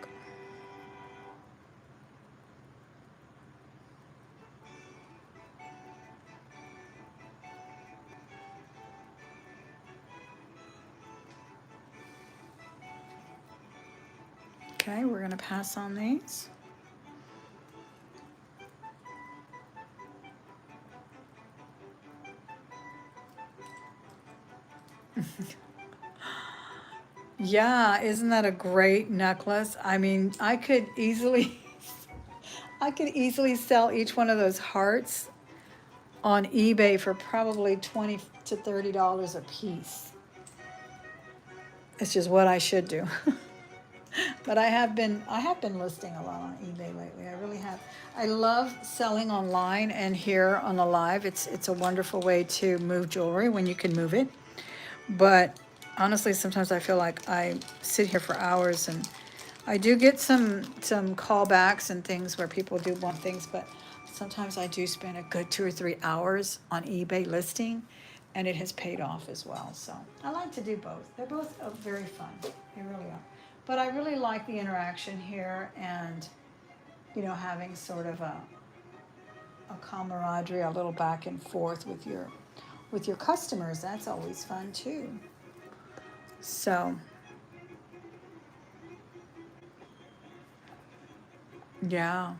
Okay, we're going to pass on these. Yeah, isn't that a great necklace? I mean, I could easily sell each one of those hearts on eBay for probably $20 to $30 a piece. It's just what I should do. But I have been listing a lot on eBay lately. I really have. I love selling online and here on the live. It's a wonderful way to move jewelry when you can move it. But honestly, sometimes I feel like I sit here for hours, and I do get some callbacks and things where people do want things, but sometimes I do spend a good 2 or 3 hours on eBay listing, and it has paid off as well. So I like to do both. They're both very fun. They really are. But I really like the interaction here, and having sort of a camaraderie, a little back and forth with your customers. That's always fun too. So yeah,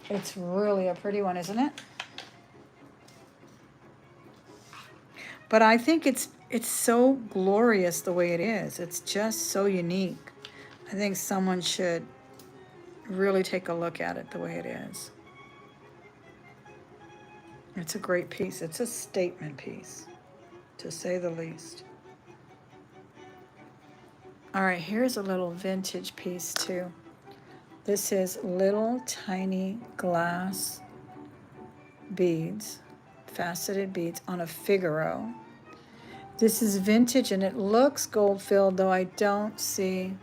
it's really a pretty one, isn't it? But I think it's so glorious the way it is. It's just so unique. I think someone should really take a look at it the way it is. It's a great piece. It's a statement piece, to say the least. All right, here's a little vintage piece too. This is little tiny glass beads, faceted beads on a Figaro. This is vintage and it looks gold filled, though I don't see.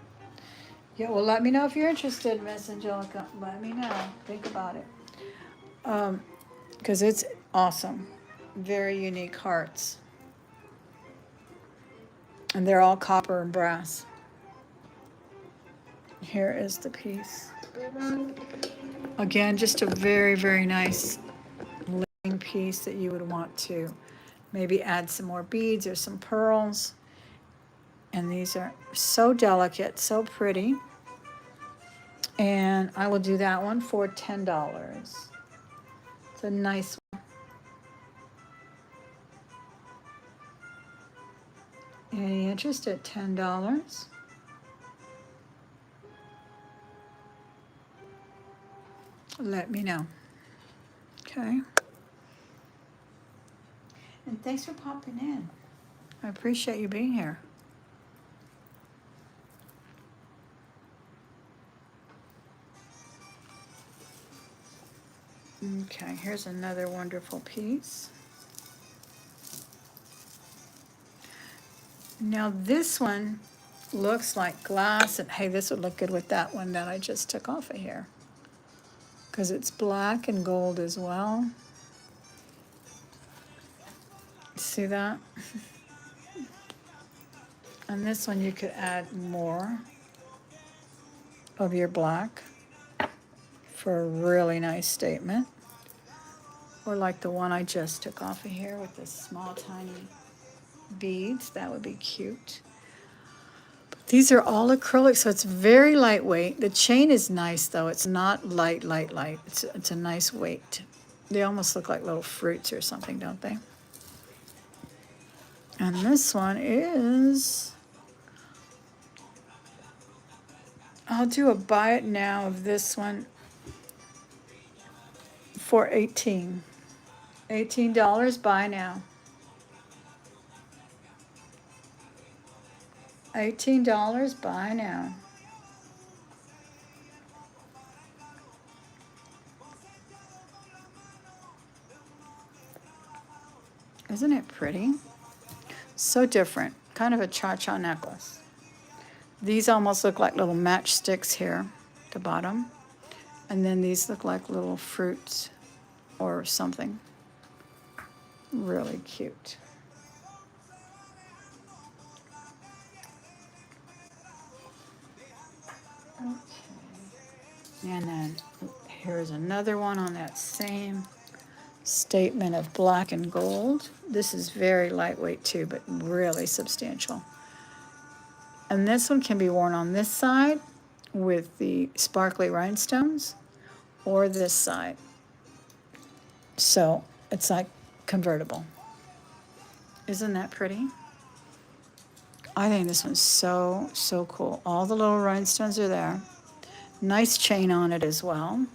Yeah, well, let me know if you're interested, Miss Angelica. Let me know. Think about it. Because it's awesome. Very unique hearts. And they're all copper and brass. Here is the piece. Again, just a very, very nice living piece that you would want to maybe add some more beads or some pearls. And these are so delicate, so pretty. And I will do that one for $10. It's a nice one. Any interest at $10? let me know. Okay. And thanks for popping in. I appreciate you being here. Okay, here's another wonderful piece. Now this one looks like glass, and hey, this would look good with that one that I just took off of here, because it's black and gold as well. See that? And this one you could add more of your black for a really nice statement. Or like the one I just took off of here with the small tiny beads, that would be cute. But these are all acrylic, so it's very lightweight. The chain is nice though, it's not light. It's a nice weight. They almost look like little fruits or something, don't they? And this one is, I'll do a buy it now of this one for $18. Buy now. $18, buy now. Isn't it pretty? So different, kind of a cha-cha necklace. These almost look like little matchsticks here at the bottom. And then these look like little fruits or something. Really cute. Okay. And then here's another one on that same statement of black and gold. This is very lightweight too, but really substantial. And this one can be worn on this side with the sparkly rhinestones, or this side. So it's like convertible. Isn't that pretty? I think this one's so, so cool. All the little rhinestones are there. Nice chain on it as well.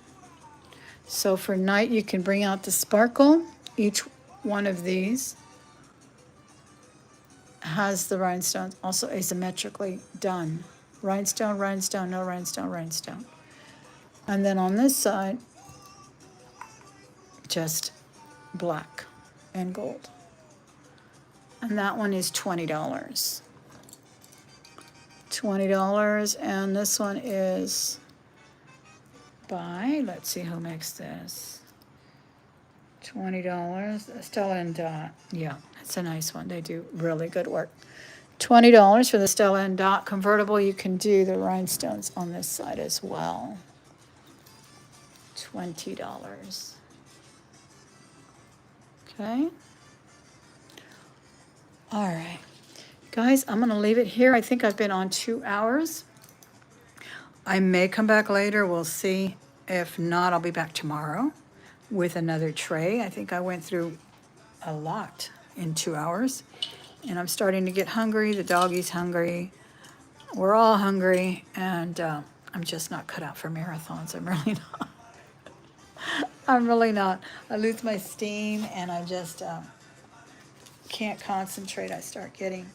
So for night, you can bring out the sparkle. Each one of these has the rhinestones also asymmetrically done. Rhinestone, rhinestone, no rhinestone, rhinestone. And then on this side, just black and gold. And that one is $20. $20, and this one is by, let's see who makes this. $20, Stella and Dot. Yeah, that's a nice one. They do really good work. $20 for the Stella and Dot convertible. You can do the rhinestones on this side as well. $20. Okay. All right. Guys, I'm going to leave it here. I think I've been on 2 hours. I may come back later. We'll see. If not, I'll be back tomorrow with another tray. I think I went through a lot in 2 hours. And I'm starting to get hungry. The doggy's hungry. We're all hungry. And I'm just not cut out for marathons. I'm really not. I'm really not. I lose my steam and I just can't concentrate. I start getting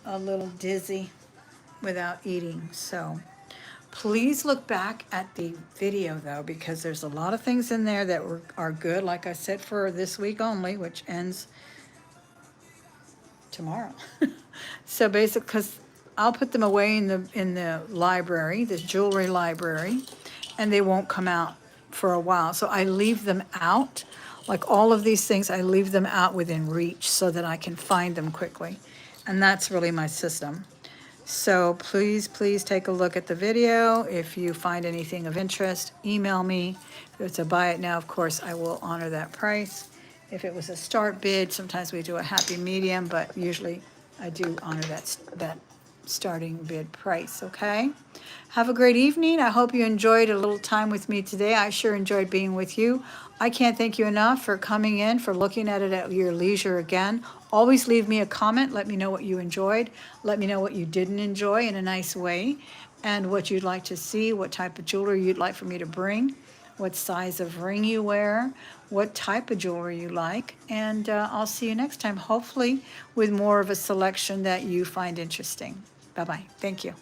a little dizzy without eating. So please look back at the video though, because there's a lot of things in there that are good, like I said, for this week only, which ends tomorrow. So basically, because I'll put them away in the library, the jewelry library, and they won't come out for a while. So I leave them out, like all of these things, I leave them out within reach so that I can find them quickly. And that's really my system. So please, please take a look at the video. If you find anything of interest, email me. If it's a buy it now, of course, I will honor that price. If it was a start bid, sometimes we do a happy medium, but usually I do honor that starting bid price, okay? Have a great evening. I hope you enjoyed a little time with me today. I sure enjoyed being with you. I can't thank you enough for coming in, for looking at it at your leisure again. Always leave me a comment. Let me know what you enjoyed. Let me know what you didn't enjoy in a nice way, and what you'd like to see, what type of jewelry you'd like for me to bring. what size of ring you wear, what type of jewelry you like, and I'll see you next time, hopefully with more of a selection that you find interesting. Bye-bye. Thank you.